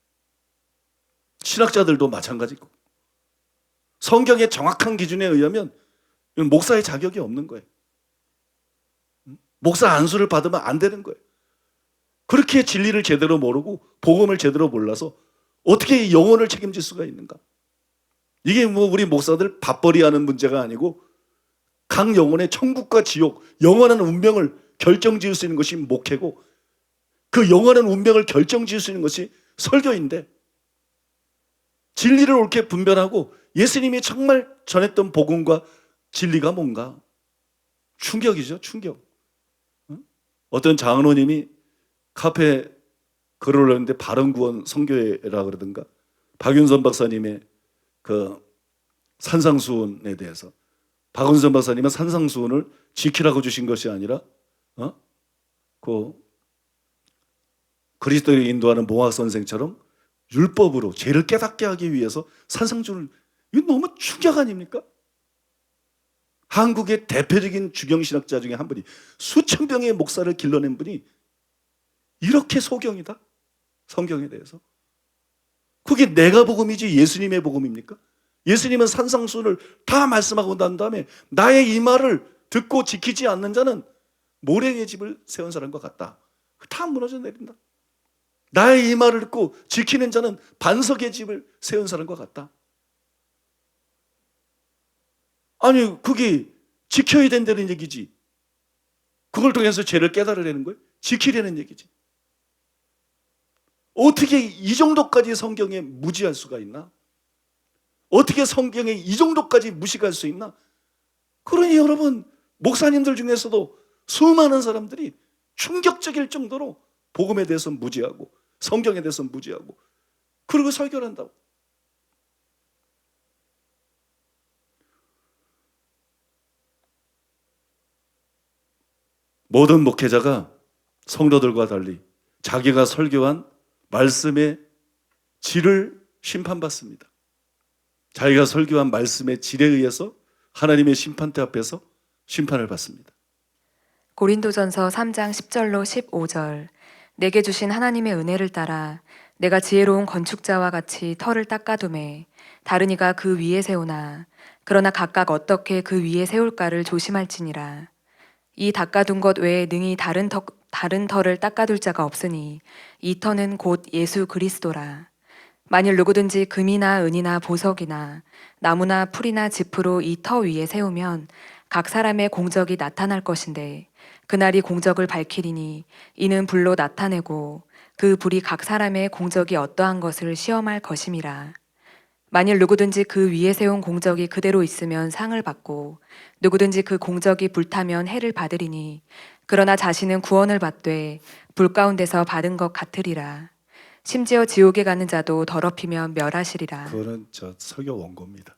신학자들도 마찬가지고, 성경의 정확한 기준에 의하면 목사의 자격이 없는 거예요. 목사 안수를 받으면 안 되는 거예요. 그렇게 진리를 제대로 모르고 복음을 제대로 몰라서 어떻게 영혼을 책임질 수가 있는가? 이게 뭐 우리 목사들 밥벌이하는 문제가 아니고 각 영혼의 천국과 지옥, 영원한 운명을 결정지을 수 있는 것이 목회고, 그 영원한 운명을 결정지을 수 있는 것이 설교인데, 진리를 옳게 분별하고 예수님이 정말 전했던 복음과 진리가 뭔가 충격이죠, 충격. 어떤 장로님이 카페에 글을 올렸는데 바른구원 성교회라 그러던가, 박윤선 박사님의 그 산상수훈에 대해서, 박윤선 박사님은 산상수훈을 지키라고 주신 것이 아니라 그 그리스도를 인도하는 몽학 선생처럼 율법으로 죄를 깨닫게 하기 위해서 산상수훈을, 이거 너무 충격 아닙니까? 한국의 대표적인 주경신학자 중에 한 분이, 수천 명의 목사를 길러낸 분이 이렇게 소경이다? 성경에 대해서? 그게 내가 복음이지 예수님의 복음입니까? 예수님은 산상수훈을 다 말씀하고 난 다음에 나의 이 말을 듣고 지키지 않는 자는 모래의 집을 세운 사람과 같다. 다 무너져 내린다. 나의 이 말을 듣고 지키는 자는 반석의 집을 세운 사람과 같다. 아니, 그게 지켜야 된다는 얘기지. 그걸 통해서 죄를 깨달으려는 거예요? 지키려는 얘기지. 어떻게 이 정도까지 성경에 무지할 수가 있나? 어떻게 성경에 이 정도까지 무식할 수 있나? 그러니 여러분, 목사님들 중에서도 수많은 사람들이 충격적일 정도로 복음에 대해서 무지하고 성경에 대해서 무지하고 그리고 설교를 한다고. 모든 목회자가 성도들과 달리 자기가 설교한 말씀의 질을 심판받습니다. 자기가 설교한 말씀의 질에 의해서 하나님의 심판대 앞에서 심판을 받습니다. 고린도전서 3장 10절로 15절. 내게 주신 하나님의 은혜를 따라 내가 지혜로운 건축자와 같이 터를 닦아두매 다른 이가 그 위에 세우나 그러나 각각 어떻게 그 위에 세울까를 조심할지니라. 이 닦아둔 것 외에 능히 다른 터를 닦아둘 자가 없으니 이 터는 곧 예수 그리스도라. 만일 누구든지 금이나 은이나 보석이나 나무나 풀이나 짚으로 이 터 위에 세우면 각 사람의 공적이 나타날 것인데 그날이 공적을 밝히리니 이는 불로 나타내고 그 불이 각 사람의 공적이 어떠한 것을 시험할 것임이라. 만일 누구든지 그 위에 세운 공적이 그대로 있으면 상을 받고 누구든지 그 공적이 불타면 해를 받으리니 그러나 자신은 구원을 받되 불 가운데서 받은 것 같으리라. 심지어 지옥에 가는 자도 더럽히면 멸하시리라. 그거는 저 설교 원고입니다.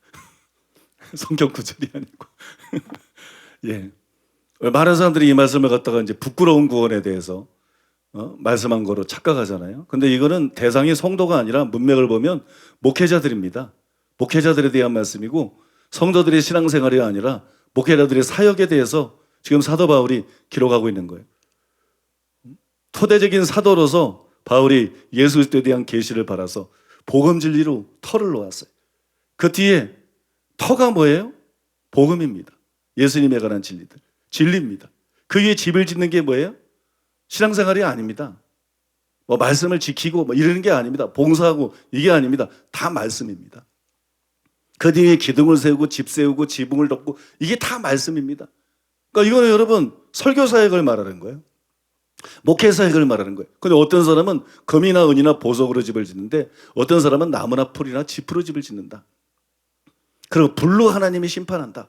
성경 구절이 아니고. 예. 많은 사람들이 이 말씀을 갖다가 이제 부끄러운 구원에 대해서 말씀한 거로 착각하잖아요. 근데 이거는 대상이 성도가 아니라 문맥을 보면 목회자들입니다. 목회자들에 대한 말씀이고 성도들의 신앙생활이 아니라 목회자들의 사역에 대해서 지금 사도 바울이 기록하고 있는 거예요. 토대적인 사도로서 바울이 예수 그리스도에 대한 계시를 받아서 복음 진리로 터를 놓았어요. 그 뒤에 터가 뭐예요? 복음입니다. 예수님에 관한 진리들, 진리입니다. 그 위에 집을 짓는 게 뭐예요? 신앙생활이 아닙니다. 뭐 말씀을 지키고 뭐 이러는 게 아닙니다. 봉사하고 이게 아닙니다. 다 말씀입니다. 그 뒤에 기둥을 세우고 집 세우고 지붕을 덮고 이게 다 말씀입니다. 그러니까 이거는 여러분 설교 사역을 말하는 거예요. 목회 사역을 말하는 거예요. 근데 어떤 사람은 금이나 은이나 보석으로 집을 짓는데 어떤 사람은 나무나 풀이나 짚으로 집을 짓는다. 그리고 불로 하나님이 심판한다.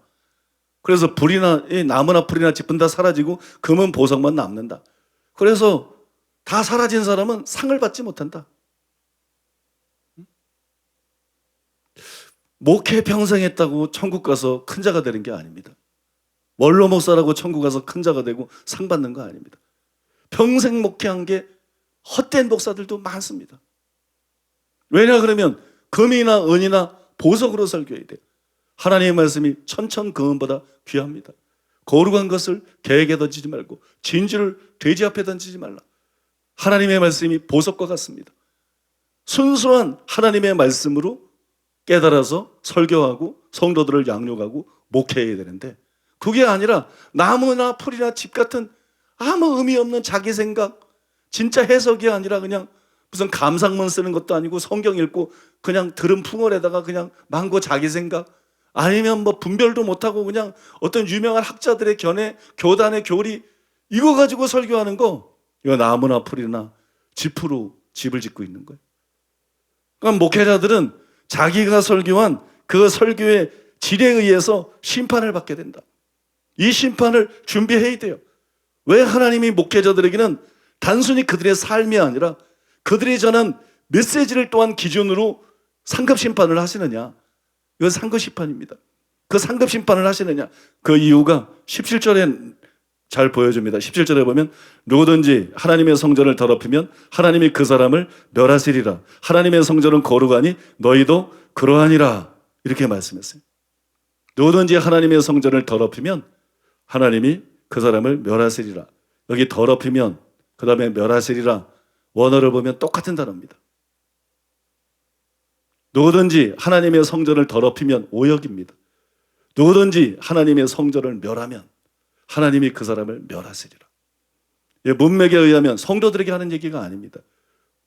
그래서 불이나 나무나 풀이나 짚은 다 사라지고 금은 보석만 남는다. 그래서 다 사라진 사람은 상을 받지 못한다. 목회 평생 했다고 천국 가서 큰 자가 되는 게 아닙니다. 원로 목사라고 천국 가서 큰 자가 되고 상 받는 거 아닙니다. 평생 목회한 게 헛된 목사들도 많습니다. 왜냐 그러면 금이나 은이나 보석으로 설교해야 돼요. 하나님의 말씀이 천천금은보다 귀합니다. 거룩한 것을 계획에 던지지 말고 진주를 돼지 앞에 던지지 말라. 하나님의 말씀이 보석과 같습니다. 순수한 하나님의 말씀으로 깨달아서 설교하고 성도들을 양육하고 목회해야 되는데 그게 아니라 나무나 풀이나 집 같은 아무 의미 없는 자기 생각, 진짜 해석이 아니라 그냥 무슨 감상문 쓰는 것도 아니고 성경 읽고 그냥 들은 풍월에다가 그냥 망고 자기 생각, 아니면 뭐 분별도 못하고 그냥 어떤 유명한 학자들의 견해, 교단의 교리 이거 가지고 설교하는 거, 이거 나무나 풀이나 짚으로 집을 짓고 있는 거예요. 그러니까 목회자들은 자기가 설교한 그 설교의 질에 의해서 심판을 받게 된다. 이 심판을 준비해야 돼요. 왜 하나님이 목회자들에게는 단순히 그들의 삶이 아니라 그들이 전한 메시지를 또한 기준으로 상급 심판을 하시느냐? 이건 상급 심판입니다. 그 상급 심판을 하시느냐? 그 이유가 17절에 잘 보여줍니다. 17절에 보면 누구든지 하나님의 성전을 더럽히면 하나님이 그 사람을 멸하시리라. 하나님의 성전은 거룩하니 너희도 그러하니라. 이렇게 말씀했어요. 누구든지 하나님의 성전을 더럽히면 하나님이 그 사람을 멸하시리라. 여기 더럽히면 그 다음에 멸하시리라. 원어를 보면 똑같은 단어입니다. 누구든지 하나님의 성전을 더럽히면 오역입니다. 누구든지 하나님의 성전을 멸하면 하나님이 그 사람을 멸하시리라. 문맥에 의하면 성도들에게 하는 얘기가 아닙니다.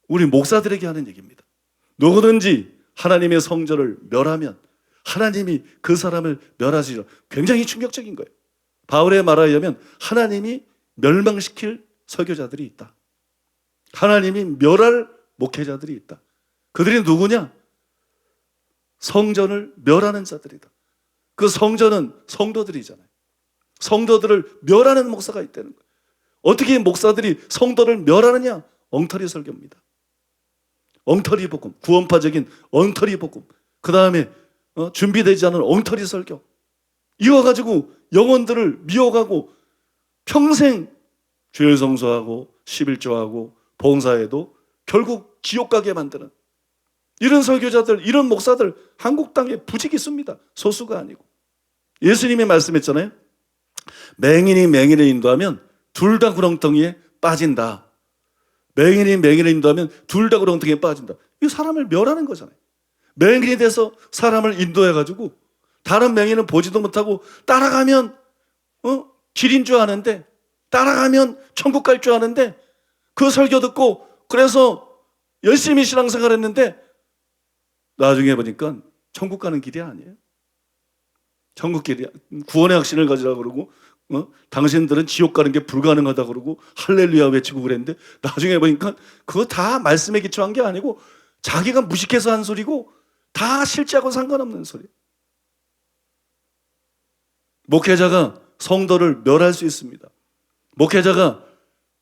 우리 목사들에게 하는 얘기입니다. 누구든지 하나님의 성전을 멸하면 하나님이 그 사람을 멸하시리라. 굉장히 충격적인 거예요. 바울의 말에 의하면 하나님이 멸망시킬 설교자들이 있다. 하나님이 멸할 목회자들이 있다. 그들이 누구냐? 성전을 멸하는 자들이다. 그 성전은 성도들이잖아요. 성도들을 멸하는 목사가 있다는 거예요. 어떻게 목사들이 성도를 멸하느냐? 엉터리 설교입니다. 엉터리 복음, 구원파적인 엉터리 복음, 그 다음에 준비되지 않은 엉터리 설교, 이거 가지고 영혼들을 미워가고 평생 주일 성수하고 11조하고 봉사해도 결국 지옥 가게 만드는 이런 설교자들, 이런 목사들 한국 땅에 부지기수입니다. 소수가 아니고. 예수님이 말씀했잖아요. 맹인이 맹인을 인도하면 둘 다 구렁텅이에 빠진다. 맹인이 맹인을 인도하면 둘 다 구렁텅이에 빠진다. 이거 사람을 멸하는 거잖아요. 맹인이 돼서 사람을 인도해가지고 다른 맹인은 보지도 못하고 따라가면 길인 줄 아는데, 따라가면 천국 갈 줄 아는데 그 설교 듣고 그래서 열심히 신앙생활 했는데 나중에 보니까 천국 가는 길이 아니에요. 천국 길이, 구원의 확신을 가지라 그러고 당신들은 지옥 가는 게 불가능하다 그러고 할렐루야 외치고 그랬는데 나중에 보니까 그거 다 말씀에 기초한 게 아니고 자기가 무식해서 한 소리고 다 실제하고 상관없는 소리. 목회자가 성도를 멸할 수 있습니다. 목회자가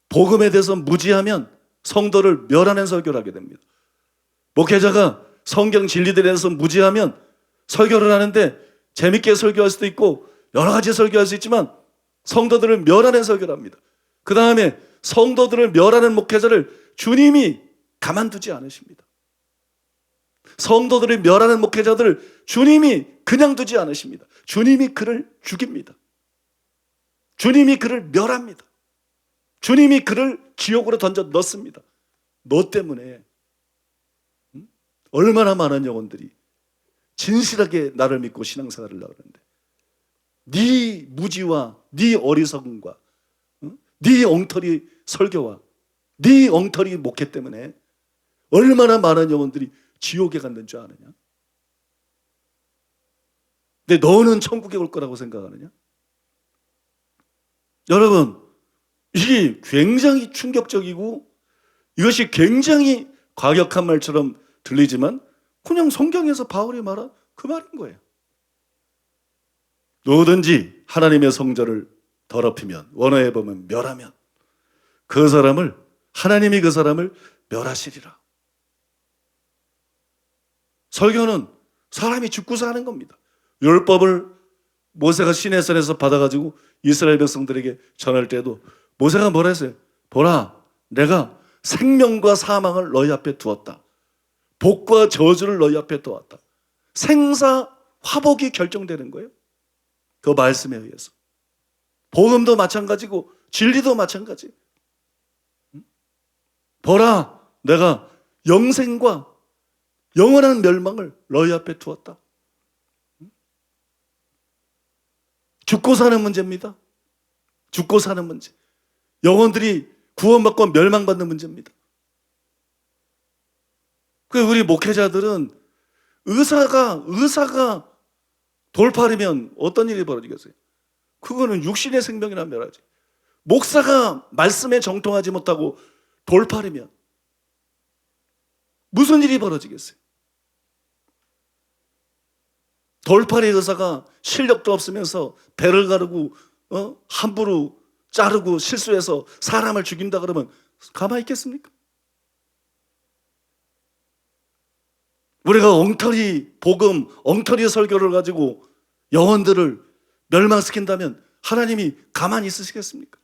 복음에 대해서 무지하면 성도를 멸하는 설교를 하게 됩니다. 목회자가 성경 진리들에 대해서 무지하면 설교를 하는데 재밌게 설교할 수도 있고 여러 가지 설교할 수 있지만 성도들을 멸하는 설교를 합니다. 그 다음에 성도들을 멸하는 목회자를 주님이 가만두지 않으십니다. 성도들을 멸하는 목회자들을 주님이 그냥 두지 않으십니다. 주님이 그를 죽입니다. 주님이 그를 멸합니다. 주님이 그를 지옥으로 던져 넣습니다. 너 때문에 얼마나 많은 영혼들이 진실하게 나를 믿고 신앙생활을 하려고 하는데 네 무지와 네 어리석음과 네 엉터리 설교와 네 엉터리 목회 때문에 얼마나 많은 영혼들이 지옥에 갔는 줄 아느냐? 근데 너는 천국에 올 거라고 생각하느냐? 여러분, 이게 굉장히 충격적이고 이것이 굉장히 과격한 말처럼 들리지만 그냥 성경에서 바울이 말한 그 말인 거예요. 누구든지 하나님의 성전을 더럽히면, 원어에 보면 멸하면 그 사람을, 하나님이 그 사람을 멸하시리라. 설교는 사람이 죽고 사는 겁니다. 율법을 모세가 시내산에서 받아가지고 이스라엘 백성들에게 전할 때도 모세가 뭐라 했어요? 보라, 내가 생명과 사망을 너희 앞에 두었다. 복과 저주를 너희 앞에 두었다. 생사 화복이 결정되는 거예요. 그 말씀에 의해서. 복음도 마찬가지고 진리도 마찬가지. 보라, 내가 영생과 영원한 멸망을 너희 앞에 두었다. 죽고 사는 문제입니다. 죽고 사는 문제. 영혼들이 구원받고 멸망받는 문제입니다. 그래서 우리 목회자들은 의사가 돌팔이면 어떤 일이 벌어지겠어요? 그거는 육신의 생명이나 멸하지. 목사가 말씀에 정통하지 못하고 돌팔이면 무슨 일이 벌어지겠어요? 돌팔이 의사가 실력도 없으면서 배를 가르고 함부로 자르고 실수해서 사람을 죽인다 그러면 가만히 있겠습니까? 우리가 엉터리 복음, 엉터리 설교를 가지고 영혼들을 멸망시킨다면 하나님이 가만히 있으시겠습니까?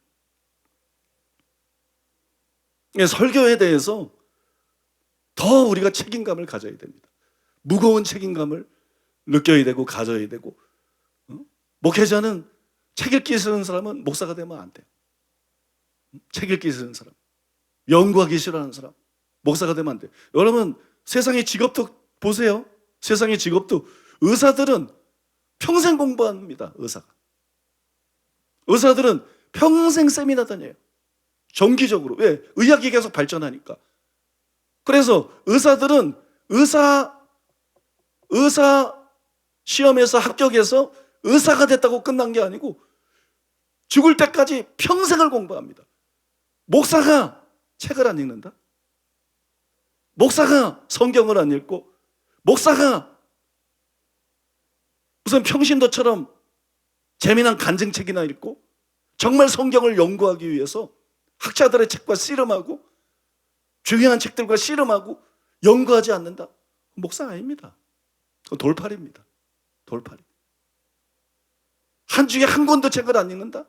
설교에 대해서 더 우리가 책임감을 가져야 됩니다. 무거운 책임감을 느껴야 되고 가져야 되고, 목회자는 책 읽기 싫은 사람은 목사가 되면 안 돼요. 책 읽기 싫은 사람, 연구하기 싫어하는 사람 목사가 되면 안 돼요. 여러분, 세상의 직업도 보세요. 세상의 직업도 의사들은 평생 공부합니다. 의사들은 평생 세미나 다녀요. 정기적으로. 왜? 의학이 계속 발전하니까. 그래서 의사들은 의사 시험에서 합격해서 의사가 됐다고 끝난 게 아니고 죽을 때까지 평생을 공부합니다. 목사가 책을 안 읽는다? 목사가 성경을 안 읽고, 목사가 무슨 평신도처럼 재미난 간증책이나 읽고, 정말 성경을 연구하기 위해서 학자들의 책과 씨름하고 중요한 책들과 씨름하고 연구하지 않는다? 목사 아닙니다. 돌팔입니다. 돌팔이. 한 주에 한 권도 책을 안 읽는다?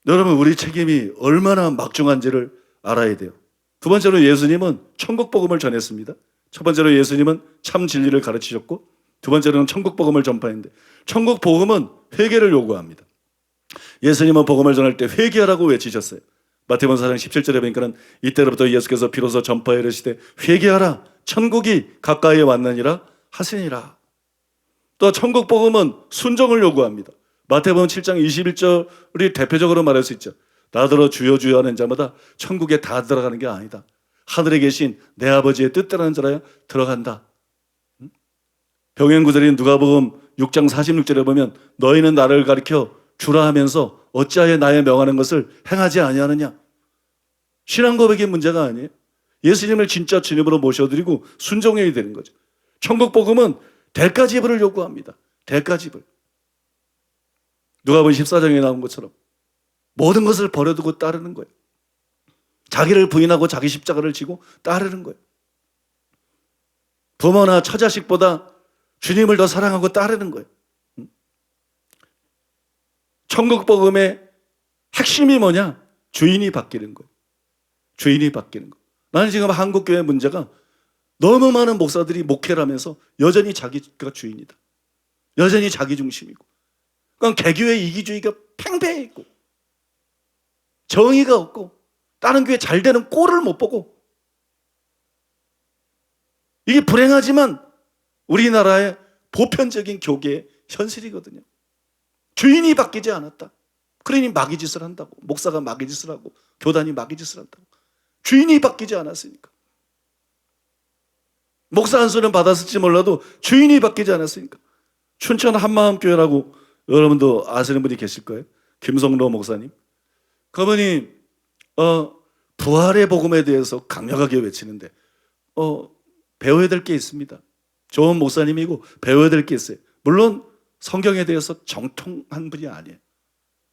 여러분, 우리 책임이 얼마나 막중한지를 알아야 돼요. 두 번째로 예수님은 천국 복음을 전했습니다. 첫 번째로 예수님은 참 진리를 가르치셨고, 두 번째로는 천국 복음을 전파했는데, 천국 복음은 회개를 요구합니다. 예수님은 복음을 전할 때 회개하라고 외치셨어요. 마태복음 4장 17절에 보니까는 이때로부터 예수께서 비로소 전파에 이르시되 회개하라, 천국이 가까이에 왔느니라 하시니라. 또 천국 복음은 순종을 요구합니다. 마태복음 7장 21절이 대표적으로 말할 수 있죠. 나더러 주여 주여 하는 자마다 천국에 다 들어가는 게 아니다. 하늘에 계신 내 아버지의 뜻대로 하는 자라야 들어간다. 병행 구절인 누가복음 6장 46절에 보면 너희는 나를 가리켜 주라 하면서 어찌하여 나의 명하는 것을 행하지 아니하느냐. 신앙 고백의 문제가 아니에요. 예수님을 진짜 주님으로 모셔드리고 순종해야 되는 거죠. 천국 복음은 대가 지불을 요구합니다. 대가 지불. 누가복음 14장에 나온 것처럼 모든 것을 버려두고 따르는 거예요. 자기를 부인하고 자기 십자가를 지고 따르는 거예요. 부모나 처자식보다 주님을 더 사랑하고 따르는 거예요. 천국 복음의 핵심이 뭐냐? 주인이 바뀌는 거예요. 주인이 바뀌는 거. 나는 지금 한국교회 문제가 너무 많은 목사들이 목회를 하면서 여전히 자기가 주인이다. 여전히 자기 중심이고. 그러니까 개교의 이기주의가 팽배해 있고 정의가 없고 다른 교회 잘 되는 꼴을 못 보고, 이게 불행하지만 우리나라의 보편적인 교계의 현실이거든요. 주인이 바뀌지 않았다. 그러니 마귀짓을 한다고, 목사가 마귀짓을 하고 교단이 마귀짓을 한다고. 주인이 바뀌지 않았으니까. 목사 한 수는 받았을지 몰라도 주인이 바뀌지 않았으니까. 춘천 한마음교회라고 여러분도 아시는 분이 계실 거예요. 김성로 목사님. 그분이 부활의 복음에 대해서 강력하게 외치는데 배워야 될 게 있습니다. 좋은 목사님이고 배워야 될 게 있어요. 물론 성경에 대해서 정통한 분이 아니에요.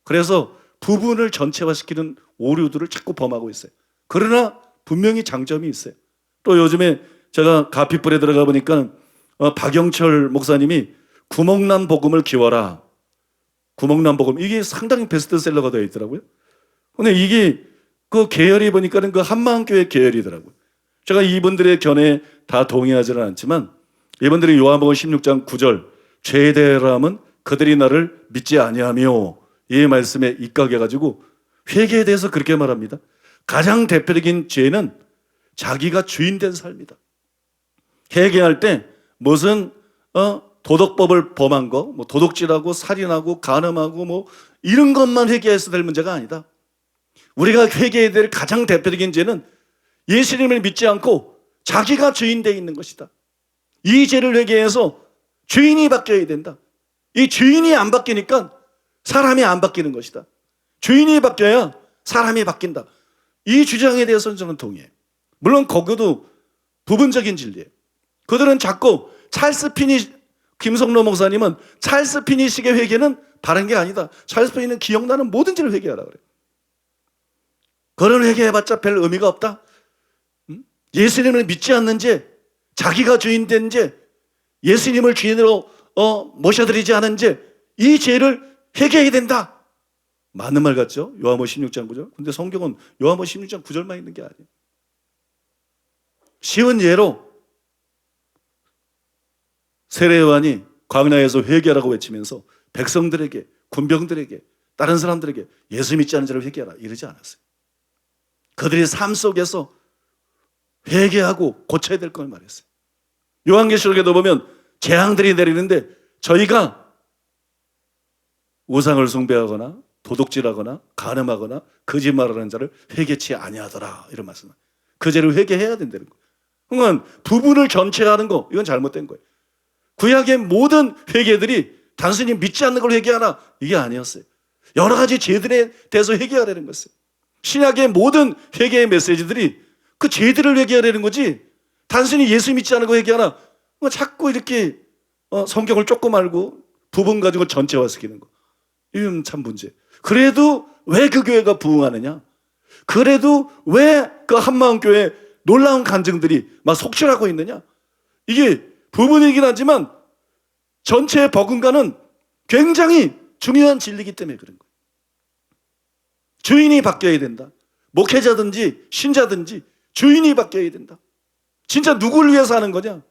그래서 부분을 전체화시키는 오류들을 자꾸 범하고 있어요. 그러나 분명히 장점이 있어요. 또 요즘에 제가 가피불에 들어가 보니까 박영철 목사님이 구멍난 복음을 키워라. 구멍난 복음. 이게 상당히 베스트셀러가 되어 있더라고요. 근데 이게 그 계열이 보니까는 그 한마음교회 계열이더라고요. 제가 이분들의 견해에 다 동의하지는 않지만 이분들이 요한복음 16장 9절 죄에 대하여라면 그들이 나를 믿지 아니하며, 이 말씀에 입각해가지고 회개에 대해서 그렇게 말합니다. 가장 대표적인 죄는 자기가 주인 된 삶이다. 회개할 때 무슨 도덕법을 범한 거, 뭐 도둑질하고 살인하고 간음하고 뭐 이런 것만 회개해서 될 문제가 아니다. 우리가 회개해야 될 가장 대표적인 죄는 예수님을 믿지 않고 자기가 주인 되어 있는 것이다. 이 죄를 회개해서 주인이 바뀌어야 된다. 이 주인이 안 바뀌니까 사람이 안 바뀌는 것이다. 주인이 바뀌어야 사람이 바뀐다. 이 주장에 대해서는 저는 동의해요. 물론 거기도 부분적인 진리예요. 그들은 자꾸 찰스 피니, 김성로 목사님은 찰스 피니식의 회개는 바른 게 아니다. 찰스 피니는 기억나는 모든 죄를 회개하라 그래요. 그런 회개해봤자 별 의미가 없다. 예수님을 믿지 않는 죄, 자기가 주인 된 죄, 예수님을 주인으로 모셔드리지 않은 죄, 이 죄를 회개해야 된다. 맞는 말 같죠? 요한복음 16장 9절. 근데 성경은 요한복음 16장 9절만 있는 게 아니에요. 쉬운 예로 세례요한이 광야에서 회개하라고 외치면서 백성들에게, 군병들에게, 다른 사람들에게 예수 믿지 않은 자를 회개하라 이러지 않았어요. 그들의 삶 속에서 회개하고 고쳐야 될 걸 말했어요. 요한계시록에도 보면 재앙들이 내리는데 저희가 우상을 숭배하거나 도둑질하거나 간음하거나 거짓말하는 자를 회개치 아니하더라 이런 말씀. 그 죄를 회개해야 된다는 거예요. 그러니까 부분을 전체하는 거, 이건 잘못된 거예요. 구약의 모든 회개들이 단순히 믿지 않는 걸 회개하나 이게 아니었어요. 여러 가지 죄들에 대해서 회개하라는 것이에요. 신약의 모든 회개의 메시지들이 그 죄들을 회개하라는 거지 단순히 예수 믿지 않는 거 회개하나 자꾸 이렇게 성경을 조금 알고 부분 가지고 전체화시키는 거, 이건 참 문제. 그래도 왜 그 교회가 부흥하느냐? 그래도 왜 그 한마음교회 놀라운 간증들이 막 속출하고 있느냐? 이게 부분이긴 하지만 전체의 버금가는 굉장히 중요한 진리이기 때문에 그런 거예요. 주인이 바뀌어야 된다. 목회자든지 신자든지 주인이 바뀌어야 된다. 진짜 누구를 위해서 하는 거냐?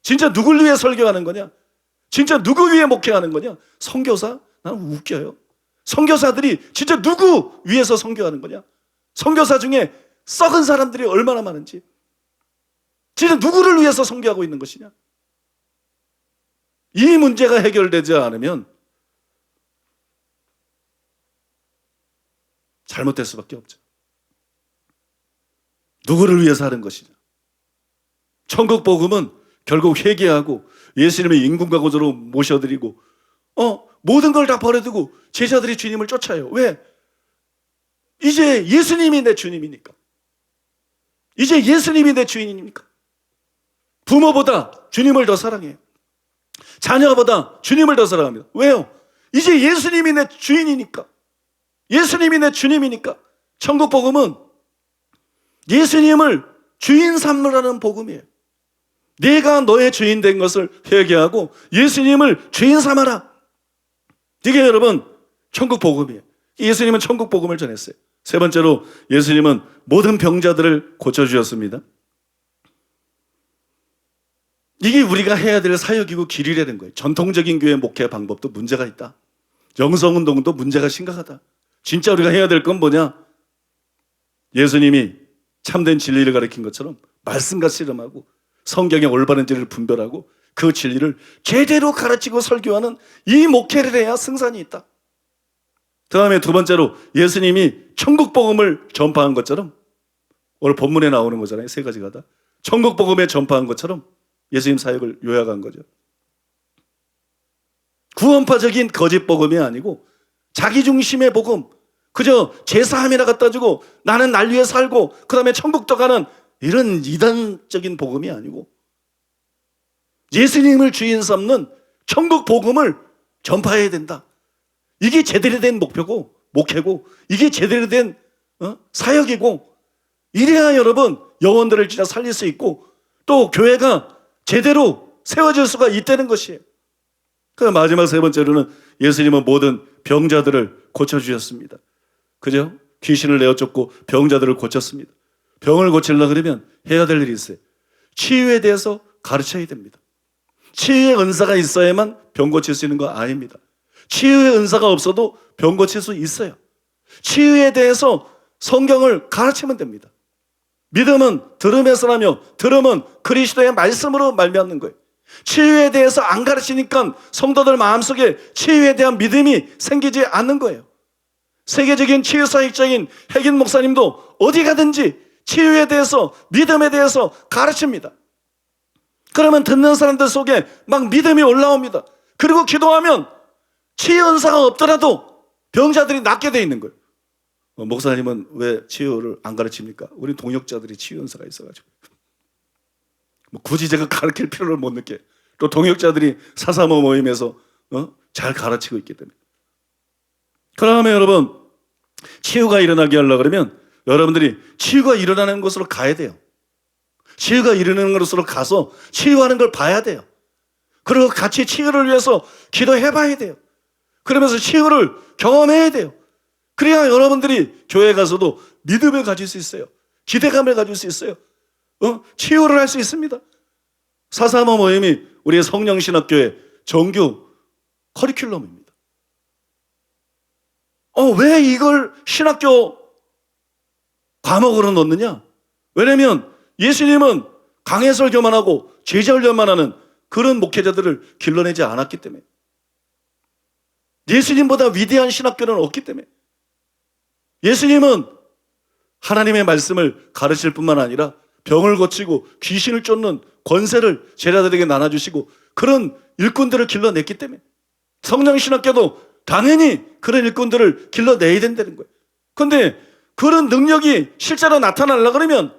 진짜 누구를 위해 설교하는 거냐? 진짜 누구 위해 목회하는 거냐? 선교사? 나는 웃겨요. 선교사들이 진짜 누구 위해서 선교하는 거냐? 선교사 중에 썩은 사람들이 얼마나 많은지, 진짜 누구를 위해서 선교하고 있는 것이냐? 이 문제가 해결되지 않으면 잘못될 수밖에 없죠. 누구를 위해서 하는 것이냐? 천국 복음은 결국 회개하고 예수님의 인군가고자로 모셔드리고 모든 걸 다 버려두고 제자들이 주님을 쫓아요. 왜? 이제 예수님이 내 주님이니까. 이제 예수님이 내 주인이니까. 부모보다 주님을 더 사랑해요. 자녀보다 주님을 더 사랑합니다. 왜요? 이제 예수님이 내 주인이니까. 예수님이 내 주님이니까. 천국 복음은 예수님을 주인 삼으라는 복음이에요. 내가 너의 주인 된 것을 회개하고 예수님을 주인 삼아라. 이게 여러분 천국 복음이에요. 예수님은 천국 복음을 전했어요. 세 번째로 예수님은 모든 병자들을 고쳐주셨습니다. 이게 우리가 해야 될 사역이고 길이라는 거예요. 전통적인 교회 목회 방법도 문제가 있다. 영성운동도 문제가 심각하다. 진짜 우리가 해야 될 건 뭐냐? 예수님이 참된 진리를 가르친 것처럼 말씀과 씨름하고 성경의 올바른 진리를 분별하고 그 진리를 제대로 가르치고 설교하는 이 목회를 해야 승산이 있다. 다음에 두 번째로 예수님이 천국 복음을 전파한 것처럼, 오늘 본문에 나오는 거잖아요. 세 가지가 다 천국 복음에 전파한 것처럼 예수님 사역을 요약한 거죠. 구원파적인 거짓 복음이 아니고 자기 중심의 복음, 그저 제사함이나 갖다 주고 나는 날 위해 살고 그 다음에 천국도 가는 이런 이단적인 복음이 아니고 예수님을 주인 삼는 천국 복음을 전파해야 된다. 이게 제대로 된 목표고 목회고 이게 제대로 된 사역이고, 이래야 여러분 영혼들을 진짜 살릴 수 있고 또 교회가 제대로 세워질 수가 있다는 것이에요. 그 마지막 세 번째로는 예수님은 모든 병자들을 고쳐주셨습니다. 그죠? 귀신을 내어쫓고 병자들을 고쳤습니다. 병을 고치려고 그러면 해야 될 일이 있어요. 치유에 대해서 가르쳐야 됩니다. 치유의 은사가 있어야만 병 고칠 수 있는 거 아닙니다. 치유의 은사가 없어도 병 고칠 수 있어요. 치유에 대해서 성경을 가르치면 됩니다. 믿음은 들음에서 나며 들음은 그리스도의 말씀으로 말미암는 거예요. 치유에 대해서 안 가르치니까 성도들 마음속에 치유에 대한 믿음이 생기지 않는 거예요. 세계적인 치유사역자인 핵인 목사님도 어디 가든지 치유에 대해서 믿음에 대해서 가르칩니다. 그러면 듣는 사람들 속에 막 믿음이 올라옵니다. 그리고 기도하면 치유 은사가 없더라도 병자들이 낫게 돼 있는 거예요. 목사님은 왜 치유를 안 가르칩니까? 우리 동역자들이 치유 은사가 있어가지고 굳이 제가 가르칠 필요를 못 느껴요. 또 동역자들이 사사모 모임에서 잘 가르치고 있기 때문에. 그러면 여러분, 치유가 일어나게 하려고 그러면 여러분들이 치유가 일어나는 곳으로 가야 돼요. 치유가 일어나는 곳으로 가서 치유하는 걸 봐야 돼요. 그리고 같이 치유를 위해서 기도해 봐야 돼요. 그러면서 치유를 경험해야 돼요. 그래야 여러분들이 교회에 가서도 믿음을 가질 수 있어요. 기대감을 가질 수 있어요. 치유를 할 수 있습니다. 사사모 모임이 우리의 성령신학교의 정규 커리큘럼입니다. 왜 이걸 신학교 과목으로 넣느냐? 왜냐면 예수님은 강해설교만 하고 제자훈련만 하는 그런 목회자들을 길러내지 않았기 때문에, 예수님보다 위대한 신학교는 없기 때문에, 예수님은 하나님의 말씀을 가르칠 뿐만 아니라 병을 고치고 귀신을 쫓는 권세를 제자들에게 나눠주시고 그런 일꾼들을 길러냈기 때문에 성령신학교도 당연히 그런 일꾼들을 길러내야 된다는 거예요. 그런데 그런 능력이 실제로 나타나려고 그러면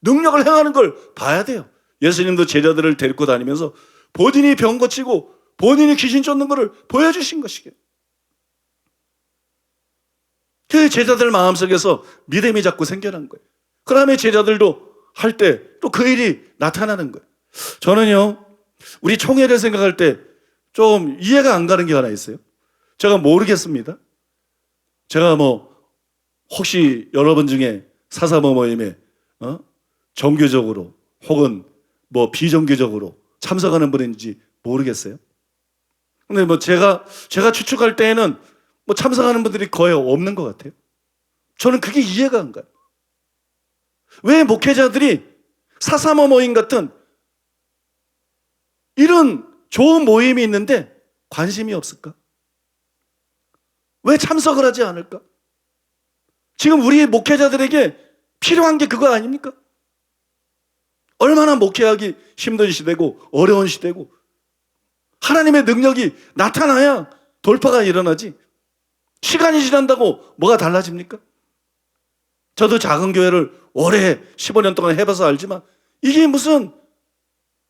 능력을 행하는 걸 봐야 돼요. 예수님도 제자들을 데리고 다니면서 본인이 병 고치고 본인이 귀신 쫓는 것을 보여주신 것이에요. 그 제자들 마음속에서 믿음이 자꾸 생겨난 거예요. 그 다음에 제자들도 할 때 또 그 일이 나타나는 거예요. 저는요, 우리 총회를 생각할 때 좀 이해가 안 가는 게 하나 있어요. 제가 모르겠습니다. 제가 혹시 여러분 중에 사사모 모임에 정규적으로 혹은 비정규적으로 참석하는 분인지 모르겠어요. 근데 제가 추측할 때에는 참석하는 분들이 거의 없는 것 같아요. 저는 그게 이해가 안 가요. 왜 목회자들이 사사모 모임 같은 이런 좋은 모임이 있는데 관심이 없을까? 왜 참석을 하지 않을까? 지금 우리 목회자들에게 필요한 게 그거 아닙니까? 얼마나 목회하기 힘든 시대고 어려운 시대고 하나님의 능력이 나타나야 돌파가 일어나지, 시간이 지난다고 뭐가 달라집니까? 저도 작은 교회를 오래 15년 동안 해봐서 알지만 이게 무슨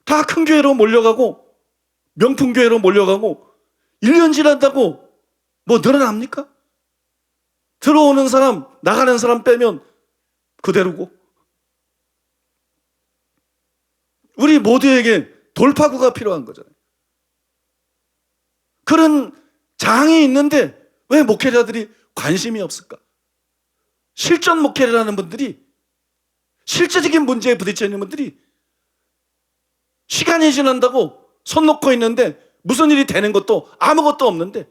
다 큰 교회로 몰려가고 명품 교회로 몰려가고 1년 지난다고 늘어납니까? 들어오는 사람 나가는 사람 빼면 그대로고, 우리 모두에게 돌파구가 필요한 거잖아요. 그런 장이 있는데 왜 목회자들이 관심이 없을까? 실전 목회를 하는 분들이, 실제적인 문제에 부딪혀 있는 분들이 시간이 지난다고 손 놓고 있는데 무슨 일이 되는 것도 아무것도 없는데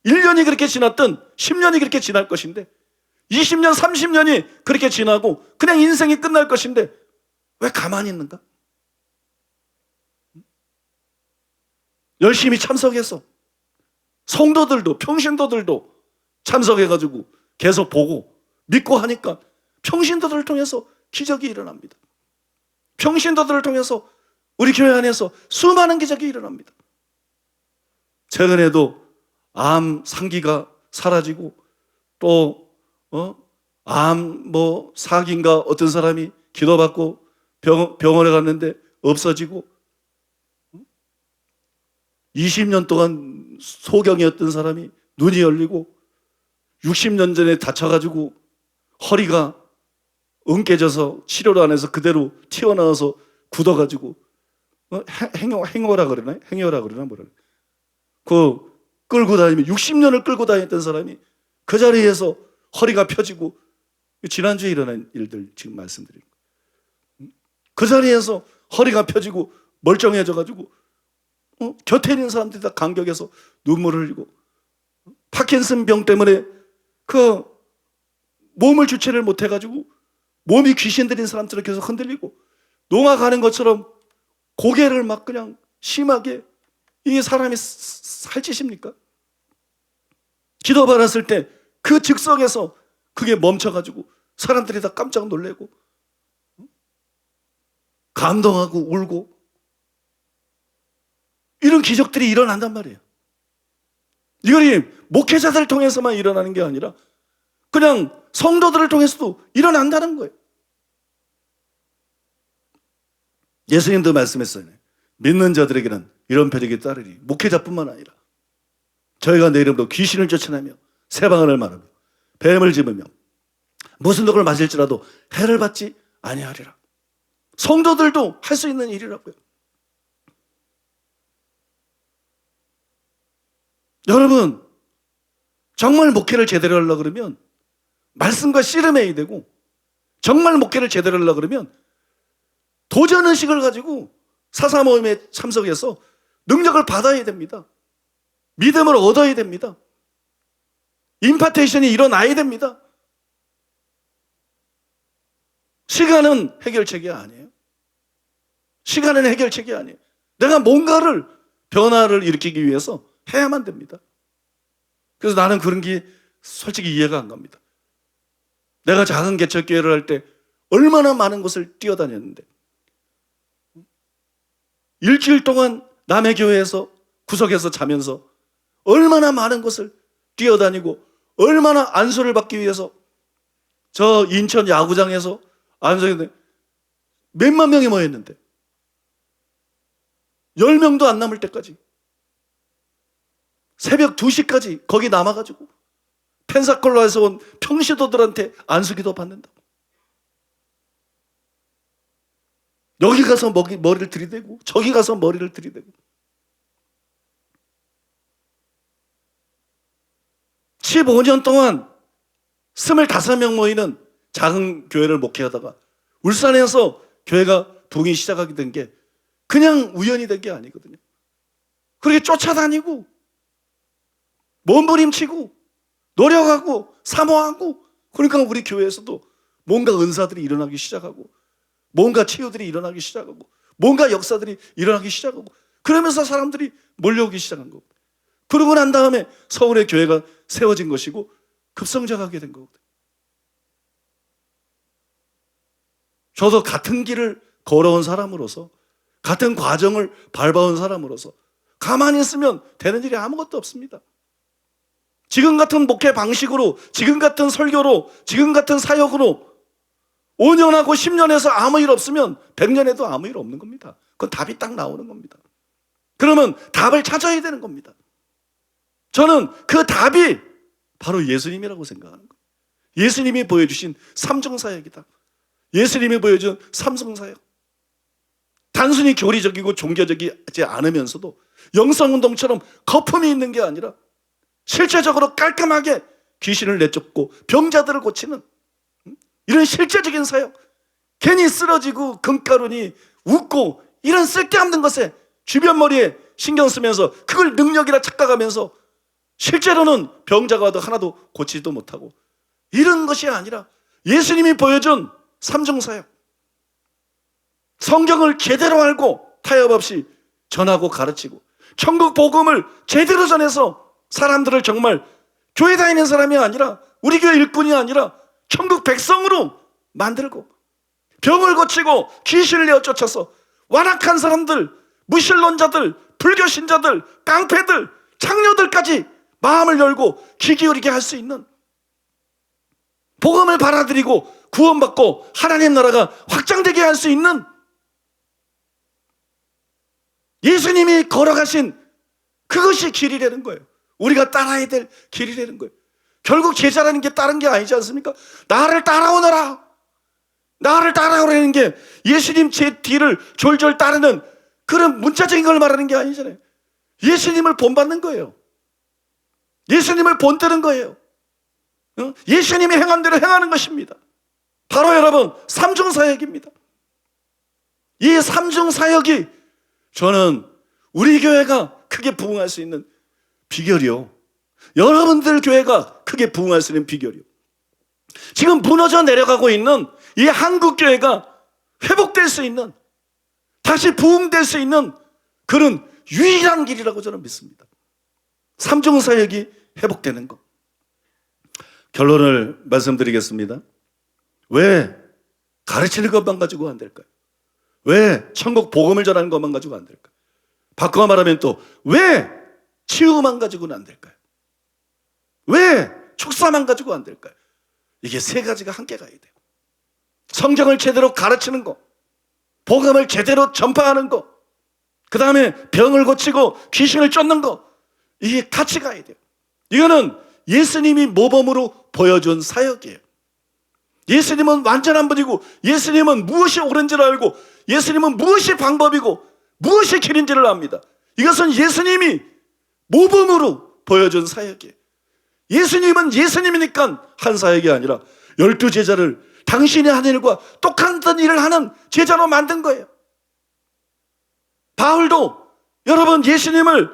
1년이 그렇게 지났든 10년이 그렇게 지날 것인데 20년, 30년이 그렇게 지나고 그냥 인생이 끝날 것인데 왜 가만히 있는가? 열심히 참석해서 성도들도 평신도들도 참석해가지고 계속 보고 믿고 하니까 평신도들을 통해서 기적이 일어납니다. 평신도들을 통해서 우리 교회 안에서 수많은 기적이 일어납니다. 최근에도 암 상기가 사라지고 또 암 사기인가 어떤 사람이 기도받고 병원에 갔는데 없어지고 20년 동안 소경이었던 사람이 눈이 열리고 60년 전에 다쳐가지고 허리가 응깨져서 치료를 안 해서 그대로 튀어나와서 굳어가지고 행여라 그러나? 행여라 그러나 뭐라 그래. 그 끌고 다니면 60년을 끌고 다녔던 사람이 그 자리에서 허리가 펴지고 지난주에 일어난 일들 지금 말씀드리는 거예요. 그 자리에서 허리가 펴지고 멀쩡해져가지고 곁에 있는 사람들이 다 감격해서 눈물을 흘리고 파킨슨 병 때문에 그 몸을 주체를 못해가지고 몸이 귀신 들인 사람처럼 계속 흔들리고 농아 가는 것처럼 고개를 막 그냥 심하게 이게 사람이 살짓입니까? 기도 받았을 때 그 즉석에서 그게 멈춰가지고 사람들이 다 깜짝 놀래고 감동하고 울고 이런 기적들이 일어난단 말이에요. 이거이 목회자들 통해서만 일어나는 게 아니라 그냥 성도들을 통해서도 일어난다는 거예요. 예수님도 말씀했어요. 믿는 자들에게는 이런 표적이 따르리. 목회자뿐만 아니라 저희가 내 이름으로 귀신을 쫓아내며 새방언을 말하며 뱀을 집으며 무슨 독을 마실지라도 해를 받지 아니하리라. 성도들도 할 수 있는 일이라고요. 여러분, 정말 목회를 제대로 하려고 그러면 말씀과 씨름해야 되고, 정말 목회를 제대로 하려고 그러면 도전의식을 가지고 사사모임에 참석해서 능력을 받아야 됩니다. 믿음을 얻어야 됩니다. 임파테이션이 일어나야 됩니다. 시간은 해결책이 아니에요. 시간은 해결책이 아니에요. 내가 뭔가를 변화를 일으키기 위해서 해야만 됩니다. 그래서 나는 그런 게 솔직히 이해가 안 갑니다. 내가 작은 개척교회를 할 때 얼마나 많은 곳을 뛰어다녔는데 일주일 동안 남의 교회에서 구석에서 자면서 얼마나 많은 곳을 뛰어다니고 얼마나 안수를 받기 위해서 저 인천 야구장에서 안수했는데 몇만 명이 모였는데 10명도 안 남을 때까지 새벽 2시까지 거기 남아가지고 펜사콜라에서 온 평시도들한테 안수기도 받는다고. 여기 가서 머리를 들이대고 저기 가서 머리를 들이대고 15년 동안 25명 모이는 작은 교회를 목회하다가 울산에서 교회가 부흥이 시작하게 된 게 그냥 우연이 된 게 아니거든요. 그렇게 쫓아다니고 몸부림치고 노력하고 사모하고 그러니까 우리 교회에서도 뭔가 은사들이 일어나기 시작하고 뭔가 치유들이 일어나기 시작하고 뭔가 역사들이 일어나기 시작하고 그러면서 사람들이 몰려오기 시작한 거고 그러고 난 다음에 서울의 교회가 세워진 것이고 급성장하게 된 거거든요. 저도 같은 길을 걸어온 사람으로서 같은 과정을 밟아온 사람으로서 가만히 있으면 되는 일이 아무것도 없습니다. 지금 같은 목회 방식으로 지금 같은 설교로 지금 같은 사역으로 5년하고 10년에서 아무 일 없으면 100년에도 아무 일 없는 겁니다. 그건 답이 딱 나오는 겁니다. 그러면 답을 찾아야 되는 겁니다. 저는 그 답이 바로 예수님이라고 생각하는 거예요. 예수님이 보여주신 삼중사역이다. 예수님이 보여준 삼성사역. 단순히 교리적이고 종교적이지 않으면서도 영성운동처럼 거품이 있는 게 아니라 실제적으로 깔끔하게 귀신을 내쫓고 병자들을 고치는 이런 실제적인 사역. 괜히 쓰러지고 금가루니 웃고 이런 쓸데없는 것에 주변 머리에 신경 쓰면서 그걸 능력이라 착각하면서 실제로는 병자가 와도 하나도 고치지도 못하고, 이런 것이 아니라 예수님이 보여준 삼중사역, 성경을 제대로 알고 타협 없이 전하고 가르치고 천국 복음을 제대로 전해서 사람들을 정말 교회 다니는 사람이 아니라, 우리 교회 일꾼이 아니라 천국 백성으로 만들고, 병을 고치고 귀신을 내어 쫓아서 완악한 사람들, 무신론자들, 불교신자들, 깡패들, 창녀들까지 마음을 열고 귀 기울이게 할 수 있는, 복음을 받아들이고 구원받고 하나님 나라가 확장되게 할 수 있는, 예수님이 걸어가신 그것이 길이라는 거예요. 우리가 따라야 될 길이라는 거예요. 결국 제자라는 게 다른 게 아니지 않습니까? 나를 따라오너라, 나를 따라오라는 게 예수님 제 뒤를 졸졸 따르는 그런 문자적인 걸 말하는 게 아니잖아요. 예수님을 본받는 거예요. 예수님을 본뜨는 거예요. 예수님이 행한 대로 행하는 것입니다. 바로 여러분 삼중사역입니다. 이 삼중사역이 저는 우리 교회가 크게 부흥할 수 있는 비결이요, 여러분들 교회가 크게 부흥할 수 있는 비결이요, 지금 무너져 내려가고 있는 이 한국 교회가 회복될 수 있는, 다시 부흥될 수 있는 그런 유일한 길이라고 저는 믿습니다. 삼중사역이 회복되는 것. 결론을 말씀드리겠습니다. 왜 가르치는 것만 가지고 안 될까요? 왜 천국 복음을 전하는 것만 가지고 안 될까요? 바꿔 말하면 또 왜 치유만 가지고는 안 될까요? 왜 축사만 가지고 안 될까요? 이게 세 가지가 함께 가야 돼요. 성경을 제대로 가르치는 것, 복음을 제대로 전파하는 것, 그 다음에 병을 고치고 귀신을 쫓는 것, 이게 같이 가야 돼요. 이거는 예수님이 모범으로 보여준 사역이에요. 예수님은 완전한 분이고, 예수님은 무엇이 옳은지를 알고, 예수님은 무엇이 방법이고 무엇이 길인지를 압니다. 이것은 예수님이 모범으로 보여준 사역이에요. 예수님은 예수님이니까 한 사역이 아니라 12제자를 당신의 한 일과 똑같은 일을 하는 제자로 만든 거예요. 바울도 여러분 예수님을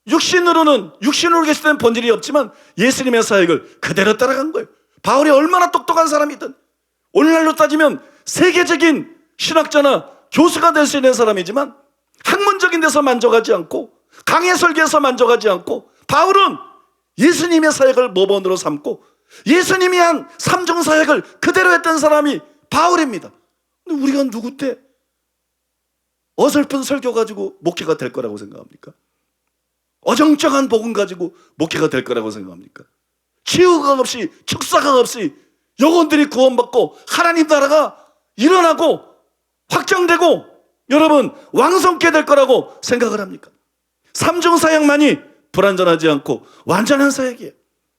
육신으로 계실 때는 본질이 없지만 예수님의 사역을 그대로 따라간 거예요. 바울이 얼마나 똑똑한 사람이든 오늘날로 따지면 세계적인 신학자나 교수가 될 수 있는 사람이지만 학문적인 데서 만족하지 않고 강해 설계에서 만족하지 않고, 바울은 예수님의 사역을 모범으로 삼고 예수님이 한 삼중사역을 그대로 했던 사람이 바울입니다. 근데 우리가 누구때 어설픈 설교 가지고 목회가 될 거라고 생각합니까? 어정쩡한 복음 가지고 목회가 될 거라고 생각합니까? 치유가 없이, 축사가 없이 영혼들이 구원받고 하나님 나라가 일어나고 확장되고 여러분 왕성케 될 거라고 생각을 합니까? 삼중사역만이 불완전하지 않고 완전한 사역이에요.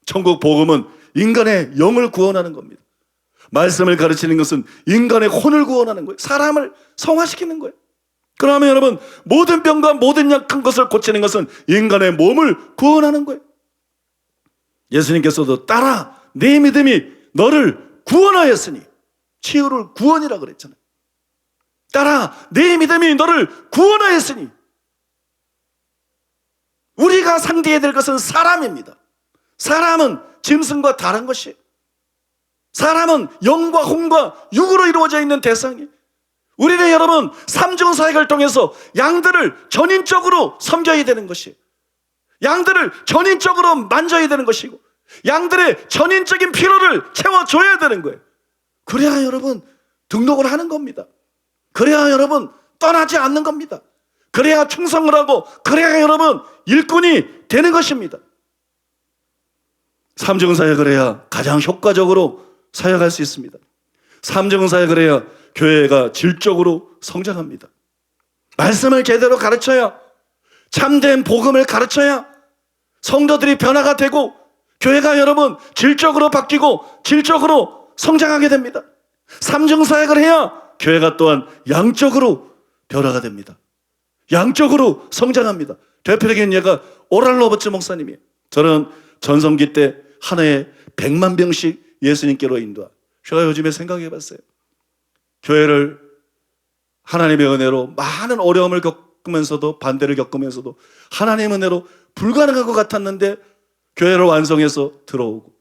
천국 복음은 인간의 영을 구원하는 겁니다. 말씀을 가르치는 것은 인간의 혼을 구원하는 거예요. 사람을 성화시키는 거예요. 그러면 여러분 모든 병과 모든 약한 것을 고치는 것은 인간의 몸을 구원하는 거예요. 예수님께서도 따라 내 믿음이 너를 구원하였으니, 치유를 구원이라 그랬잖아요. 따라 내 믿음이 너를 구원하였으니, 우리가 상대해야 될 것은 사람입니다. 사람은 짐승과 다른 것이에요. 사람은 영과 혼과 육으로 이루어져 있는 대상이에요. 우리는 여러분 삼중사역을 통해서 양들을 전인적으로 섬겨야 되는 것이에요. 양들을 전인적으로 만져야 되는 것이고 양들의 전인적인 필요를 채워줘야 되는 거예요. 그래야 여러분 등록을 하는 겁니다. 그래야 여러분 떠나지 않는 겁니다. 그래야 충성을 하고, 그래야 여러분 일꾼이 되는 것입니다. 삼중사역을 해야 가장 효과적으로 사역할 수 있습니다. 삼중사역을 해야 교회가 질적으로 성장합니다. 말씀을 제대로 가르쳐야, 참된 복음을 가르쳐야 성도들이 변화가 되고 교회가 여러분 질적으로 바뀌고 질적으로 성장하게 됩니다. 삼중사역을 해야 교회가 또한 양적으로 변화가 됩니다. 양적으로 성장합니다. 대표적인 예가 오랄 로버츠 목사님이에요. 저는 전성기 때 한 해에 100만 병씩 예수님께로 인도한, 제가 요즘에 생각해 봤어요. 교회를 하나님의 은혜로 많은 어려움을 겪으면서도, 반대를 겪으면서도 하나님의 은혜로 불가능한 것 같았는데 교회를 완성해서 들어오고,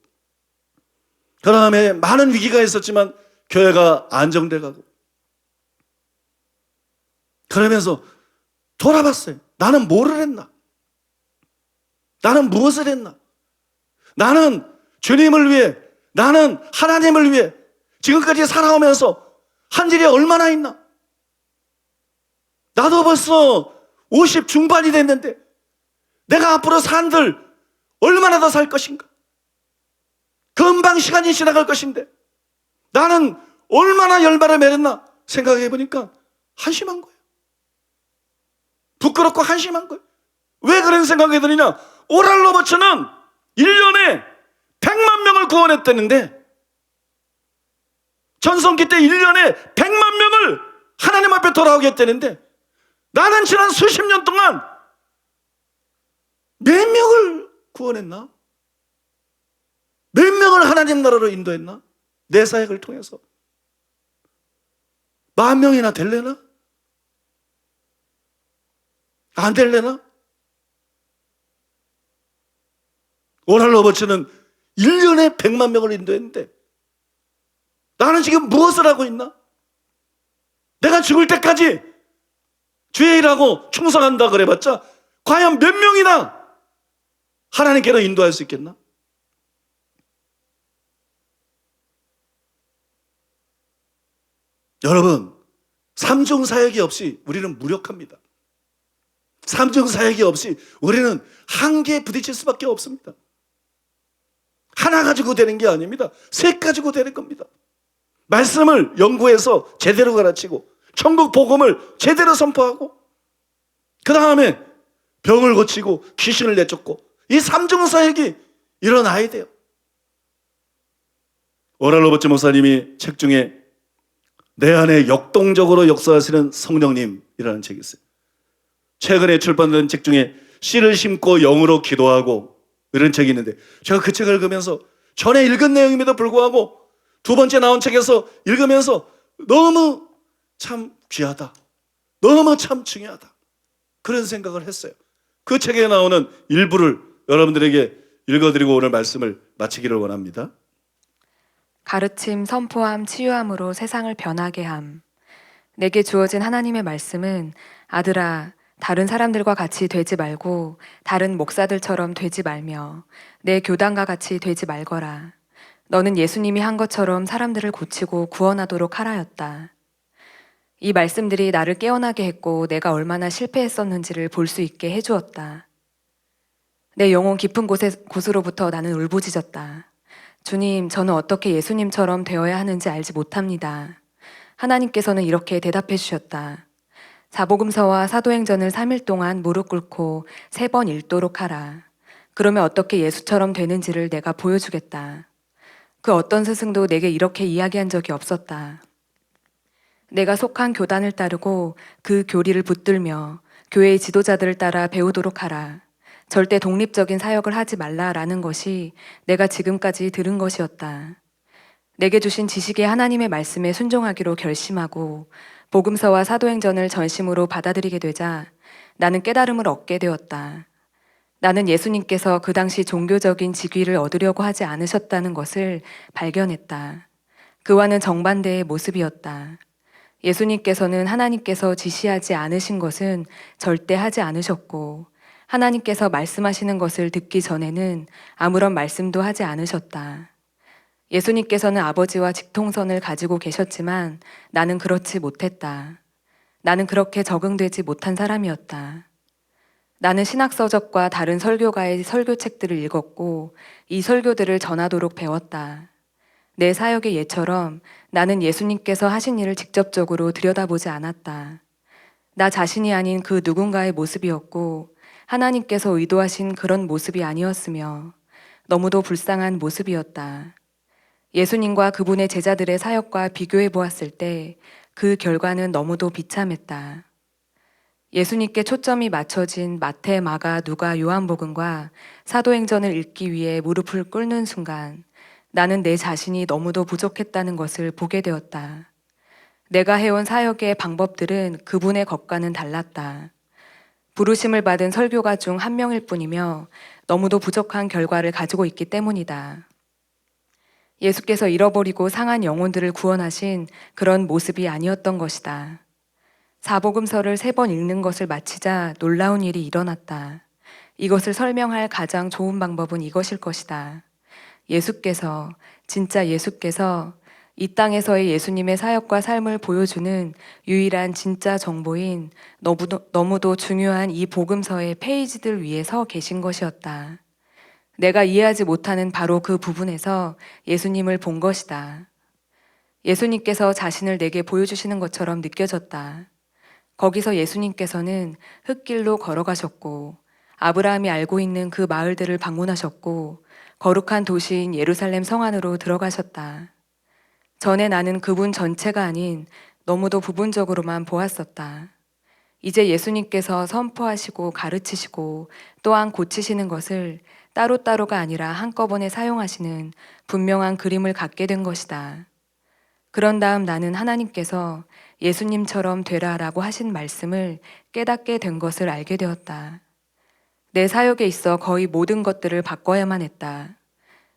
그 다음에 많은 위기가 있었지만 교회가 안정돼 가고, 그러면서 돌아봤어요. 나는 뭐를 했나? 나는 무엇을 했나? 나는 주님을 위해, 나는 하나님을 위해 지금까지 살아오면서 한 일이 얼마나 있나? 나도 벌써 50 중반이 됐는데 내가 앞으로 산들 얼마나 더 살 것인가? 금방 시간이 지나갈 것인데 나는 얼마나 열매를 맺었나 생각해 보니까 한심한 거예요. 부끄럽고 한심한 거예요. 왜 그런 생각이 드느냐? 오랄 로버츠는 1년에 100만 명을 구원했다는데, 전성기 때 1년에 100만 명을 하나님 앞에 돌아오게 했다는데, 나는 지난 수십 년 동안 몇 명을 구원했나? 몇 명을 하나님 나라로 인도했나? 내 사역을 통해서 10,000명이나 될래나? 안 될래나? 오랄 로버츠는 1년에 100만 명을 인도했는데 나는 지금 무엇을 하고 있나? 내가 죽을 때까지 주의 일하고 충성한다 그래봤자 과연 몇 명이나 하나님께로 인도할 수 있겠나? 여러분, 삼중 사역이 없이 우리는 무력합니다. 삼중 사역이 없이 우리는 한계에 부딪힐 수밖에 없습니다. 하나 가지고 되는 게 아닙니다. 셋 가지고 되는 겁니다. 말씀을 연구해서 제대로 가르치고 천국 복음을 제대로 선포하고 그 다음에 병을 고치고 귀신을 내쫓고, 이 삼중 사역이 일어나야 돼요. 오랄 로버츠 목사님이 책 중에 내 안에 역동적으로 역사하시는 성령님이라는 책이 있어요. 최근에 출판된 책 중에 씨를 심고 영으로 기도하고, 이런 책이 있는데 제가 그 책을 읽으면서 전에 읽은 내용임에도 불구하고 두 번째 나온 책에서 읽으면서 너무 참 귀하다, 너무 참 중요하다, 그런 생각을 했어요. 그 책에 나오는 일부를 여러분들에게 읽어드리고 오늘 말씀을 마치기를 원합니다. 가르침, 선포함, 치유함으로 세상을 변하게 함. 내게 주어진 하나님의 말씀은, 아들아, 다른 사람들과 같이 되지 말고 다른 목사들처럼 되지 말며 내 교단과 같이 되지 말거라. 너는 예수님이 한 것처럼 사람들을 고치고 구원하도록 하라였다. 이 말씀들이 나를 깨어나게 했고 내가 얼마나 실패했었는지를 볼 수 있게 해주었다. 내 영혼 깊은 곳으로부터 나는 울부짖었다. 주님, 저는 어떻게 예수님처럼 되어야 하는지 알지 못합니다. 하나님께서는 이렇게 대답해 주셨다. 사복음서와 사도행전을 3일 동안 무릎 꿇고 3번 읽도록 하라. 그러면 어떻게 예수처럼 되는지를 내가 보여주겠다. 그 어떤 스승도 내게 이렇게 이야기한 적이 없었다. 내가 속한 교단을 따르고 그 교리를 붙들며 교회의 지도자들을 따라 배우도록 하라. 절대 독립적인 사역을 하지 말라라는 것이 내가 지금까지 들은 것이었다. 내게 주신 지식의 하나님의 말씀에 순종하기로 결심하고 복음서와 사도행전을 전심으로 받아들이게 되자 나는 깨달음을 얻게 되었다. 나는 예수님께서 그 당시 종교적인 직위를 얻으려고 하지 않으셨다는 것을 발견했다. 그와는 정반대의 모습이었다. 예수님께서는 하나님께서 지시하지 않으신 것은 절대 하지 않으셨고, 하나님께서 말씀하시는 것을 듣기 전에는 아무런 말씀도 하지 않으셨다. 예수님께서는 아버지와 직통선을 가지고 계셨지만 나는 그렇지 못했다. 나는 그렇게 적응되지 못한 사람이었다. 나는 신학서적과 다른 설교가의 설교책들을 읽었고 이 설교들을 전하도록 배웠다. 내 사역의 예처럼 나는 예수님께서 하신 일을 직접적으로 들여다보지 않았다. 나 자신이 아닌 그 누군가의 모습이었고 하나님께서 의도하신 그런 모습이 아니었으며 너무도 불쌍한 모습이었다. 예수님과 그분의 제자들의 사역과 비교해 보았을 때 그 결과는 너무도 비참했다. 예수님께 초점이 맞춰진 마태, 마가, 누가, 요한복음과 사도행전을 읽기 위해 무릎을 꿇는 순간 나는 내 자신이 너무도 부족했다는 것을 보게 되었다. 내가 해온 사역의 방법들은 그분의 것과는 달랐다. 부르심을 받은 설교가 중 한 명일 뿐이며 너무도 부족한 결과를 가지고 있기 때문이다. 예수께서 잃어버리고 상한 영혼들을 구원하신 그런 모습이 아니었던 것이다. 사복음서를 3번 읽는 것을 마치자 놀라운 일이 일어났다. 이것을 설명할 가장 좋은 방법은 이것일 것이다. 예수께서, 진짜 예수께서 이 땅에서의 예수님의 사역과 삶을 보여주는 유일한 진짜 정보인 너무도 중요한 이 복음서의 페이지들 위에 서 계신 것이었다. 내가 이해하지 못하는 바로 그 부분에서 예수님을 본 것이다. 예수님께서 자신을 내게 보여주시는 것처럼 느껴졌다. 거기서 예수님께서는 흙길로 걸어가셨고 아브라함이 알고 있는 그 마을들을 방문하셨고 거룩한 도시인 예루살렘 성 안으로 들어가셨다. 전에 나는 그분 전체가 아닌 너무도 부분적으로만 보았었다. 이제 예수님께서 선포하시고 가르치시고 또한 고치시는 것을 따로따로가 아니라 한꺼번에 사용하시는 분명한 그림을 갖게 된 것이다. 그런 다음 나는 하나님께서 예수님처럼 되라라고 하신 말씀을 깨닫게 된 것을 알게 되었다. 내 사역에 있어 거의 모든 것들을 바꿔야만 했다.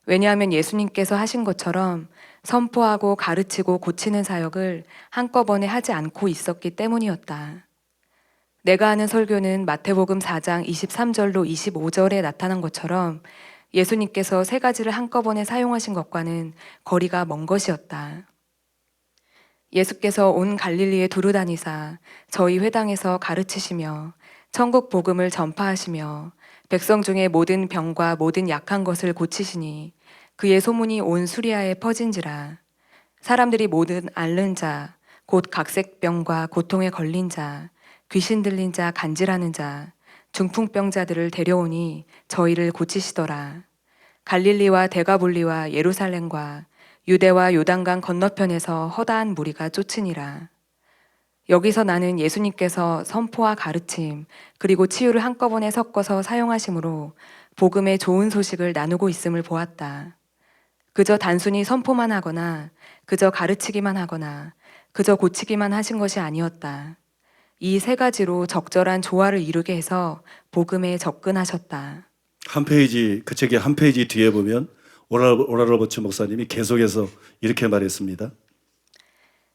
왜냐하면 예수님께서 하신 것처럼 선포하고 가르치고 고치는 사역을 한꺼번에 하지 않고 있었기 때문이었다. 내가 하는 설교는 마태복음 4장 23절로 25절에 나타난 것처럼 예수님께서 3가지를 한꺼번에 사용하신 것과는 거리가 먼 것이었다. 예수께서 온 갈릴리에 두루 다니사 저희 회당에서 가르치시며 천국 복음을 전파하시며 백성 중에 모든 병과 모든 약한 것을 고치시니 그의 소문이 온 수리아에 퍼진지라. 사람들이 모든 앓는 자, 곧 각색병과 고통에 걸린 자, 귀신 들린 자, 간질하는 자, 중풍병자들을 데려오니 저희를 고치시더라. 갈릴리와 데가볼리와 예루살렘과 유대와 요단강 건너편에서 허다한 무리가 쫓으니라. 여기서 나는 예수님께서 선포와 가르침 그리고 치유를 한꺼번에 섞어서 사용하심으로 복음의 좋은 소식을 나누고 있음을 보았다. 그저 단순히 선포만 하거나 그저 가르치기만 하거나 그저 고치기만 하신 것이 아니었다. 이 3가지로 적절한 조화를 이루게 해서 복음에 접근하셨다. 한 페이지, 그 책의 한 페이지 뒤에 보면 오라로버츠 목사님이 계속해서 이렇게 말했습니다.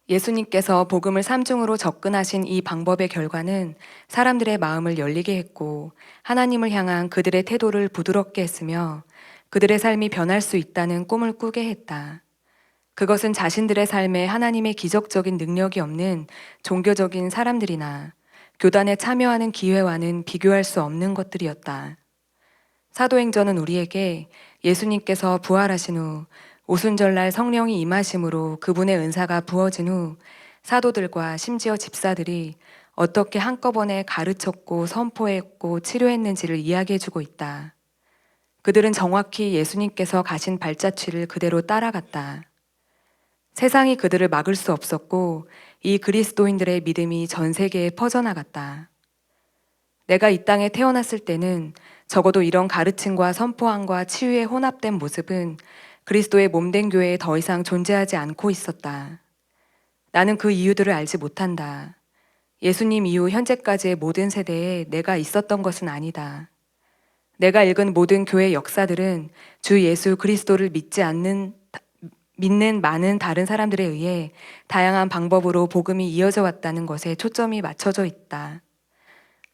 예수님께서 복음을 3중으로 접근하신 이 방법의 결과는 사람들의 마음을 열리게 했고 하나님을 향한 그들의 태도를 부드럽게 했으며 그들의 삶이 변할 수 있다는 꿈을 꾸게 했다. 그것은 자신들의 삶에 하나님의 기적적인 능력이 없는 종교적인 사람들이나 교단에 참여하는 기회와는 비교할 수 없는 것들이었다. 사도행전은 우리에게 예수님께서 부활하신 후 오순절날 성령이 임하심으로 그분의 은사가 부어진 후 사도들과 심지어 집사들이 어떻게 한꺼번에 가르쳤고 선포했고 치료했는지를 이야기해주고 있다. 그들은 정확히 예수님께서 가신 발자취를 그대로 따라갔다. 세상이 그들을 막을 수 없었고 이 그리스도인들의 믿음이 전 세계에 퍼져나갔다. 내가 이 땅에 태어났을 때는 적어도 이런 가르침과 선포함과 치유의 혼합된 모습은 그리스도의 몸된 교회에 더 이상 존재하지 않고 있었다. 나는 그 이유들을 알지 못한다. 예수님 이후 현재까지의 모든 세대에 내가 있었던 것은 아니다. 내가 읽은 모든 교회 역사들은 주 예수 그리스도를 믿는 많은 다른 사람들에 의해 다양한 방법으로 복음이 이어져 왔다는 것에 초점이 맞춰져 있다.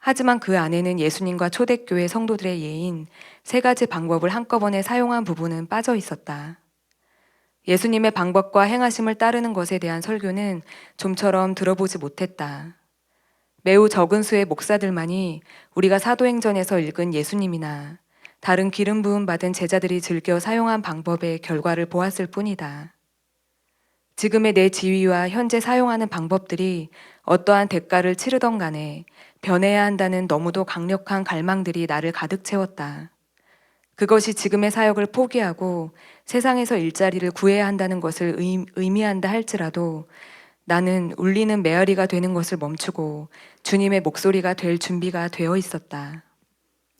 하지만 그 안에는 예수님과 초대교회 성도들의 예인 3가지 방법을 한꺼번에 사용한 부분은 빠져 있었다. 예수님의 방법과 행하심을 따르는 것에 대한 설교는 좀처럼 들어보지 못했다. 매우 적은 수의 목사들만이 우리가 사도행전에서 읽은 예수님이나 다른 기름 부음 받은 제자들이 즐겨 사용한 방법의 결과를 보았을 뿐이다. 지금의 내 지위와 현재 사용하는 방법들이 어떠한 대가를 치르던 간에 변해야 한다는 너무도 강력한 갈망들이 나를 가득 채웠다. 그것이 지금의 사역을 포기하고 세상에서 일자리를 구해야 한다는 것을 의미한다 할지라도 나는 울리는 메아리가 되는 것을 멈추고 주님의 목소리가 될 준비가 되어 있었다.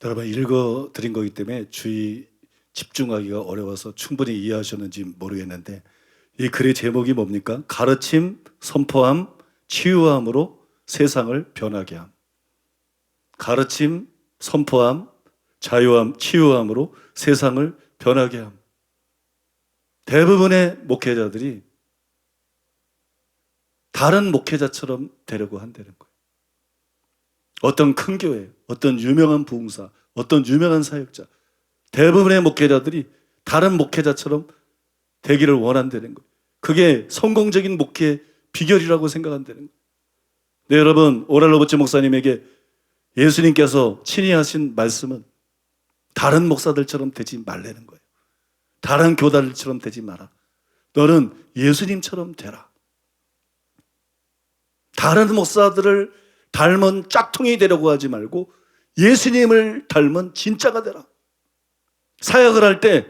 여러분 읽어드린 거기 때문에 주의 집중하기가 어려워서 충분히 이해하셨는지 모르겠는데 이 글의 제목이 뭡니까? 가르침, 선포함, 치유함으로 세상을 변하게 함. 가르침, 선포함, 자유함, 치유함으로 세상을 변하게 함. 대부분의 목회자들이 다른 목회자처럼 되려고 한다는 거예요. 어떤 큰 교회, 어떤 유명한 부흥사, 어떤 유명한 사역자, 대부분의 목회자들이 다른 목회자처럼 되기를 원한다는 거예요. 그게 성공적인 목회의 비결이라고 생각한다는 거예요. 네, 여러분, 오랄로버츠 목사님에게 예수님께서 친히 하신 말씀은 다른 목사들처럼 되지 말라는 거예요. 다른 교단들처럼 되지 마라. 너는 예수님처럼 되라. 다른 목사들을 닮은 짝퉁이 되려고 하지 말고 예수님을 닮은 진짜가 되라. 사역을 할 때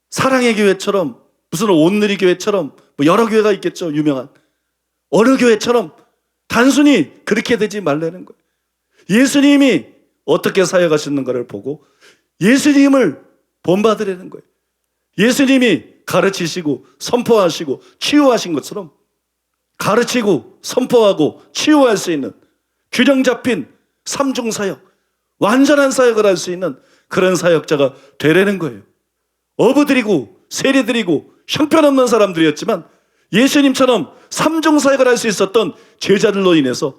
사랑의 교회처럼, 무슨 온누리 교회처럼, 뭐 여러 교회가 있겠죠, 유명한. 어느 교회처럼 단순히 그렇게 되지 말라는 거예요. 예수님이 어떻게 사역하셨는가를 보고 예수님을 본받으라는 거예요. 예수님이 가르치시고 선포하시고 치유하신 것처럼 가르치고 선포하고 치유할 수 있는 균형 잡힌 삼중사역, 완전한 사역을 할 수 있는 그런 사역자가 되라는 거예요. 어부들이고 세리들이고 형편없는 사람들이었지만 예수님처럼 삼중사역을 할 수 있었던 제자들로 인해서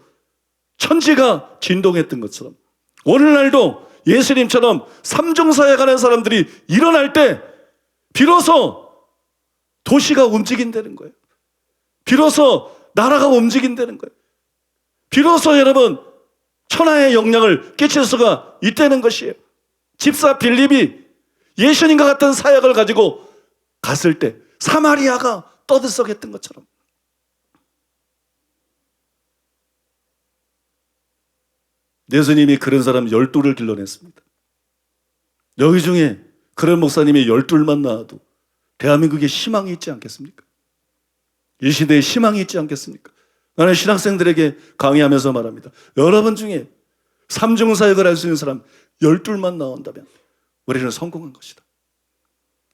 천지가 진동했던 것처럼 오늘날도 예수님처럼 삼중사역하는 사람들이 일어날 때 비로소 도시가 움직인다는 거예요. 비로소 나라가 움직인다는 거예요. 비로소 여러분 천하의 영향을 끼칠 수가 있다는 것이에요. 집사 빌립이 예수님과 같은 사역을 가지고 갔을 때 사마리아가 떠들썩했던 것처럼 예수님이 그런 사람 12를 길러냈습니다. 여기 중에 그런 목사님이 12만 나와도 대한민국에 희망이 있지 않겠습니까? 이 시대에 희망이 있지 않겠습니까? 나는 신학생들에게 강의하면서 말합니다. 여러분 중에 삼중사역을 할 수 있는 사람 12만 나온다면 우리는 성공한 것이다.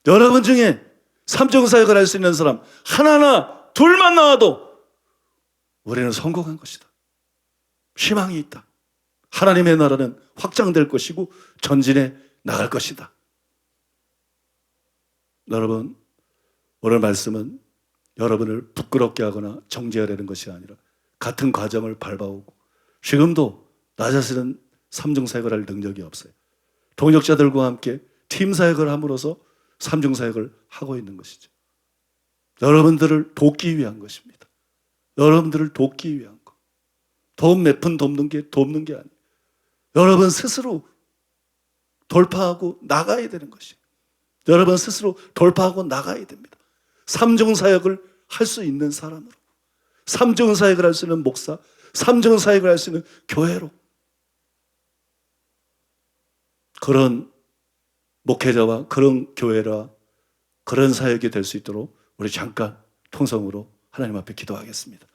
여러분 중에 삼중사역을 할 수 있는 사람 하나나 둘만 나와도 우리는 성공한 것이다. 희망이 있다. 하나님의 나라는 확장될 것이고 전진해 나갈 것이다. 여러분, 오늘 말씀은 여러분을 부끄럽게 하거나 정죄하려는 것이 아니라 같은 과정을 밟아오고 지금도 나 자신은 삼중사역을 할 능력이 없어요. 동역자들과 함께 팀사역을 함으로써 삼중사역을 하고 있는 것이죠. 여러분들을 돕기 위한 것입니다. 여러분들을 돕기 위한 것. 돈 몇 푼 돕는 게 아니에요. 여러분 스스로 돌파하고 나가야 되는 것이에요. 여러분 스스로 돌파하고 나가야 됩니다. 삼중사역을 할 수 있는 사람으로, 삼중사역을 할 수 있는 목사, 삼중사역을 할 수 있는 교회로, 그런 목회자와 그런 교회라 그런 사역이 될 수 있도록 우리 잠깐 통성으로 하나님 앞에 기도하겠습니다.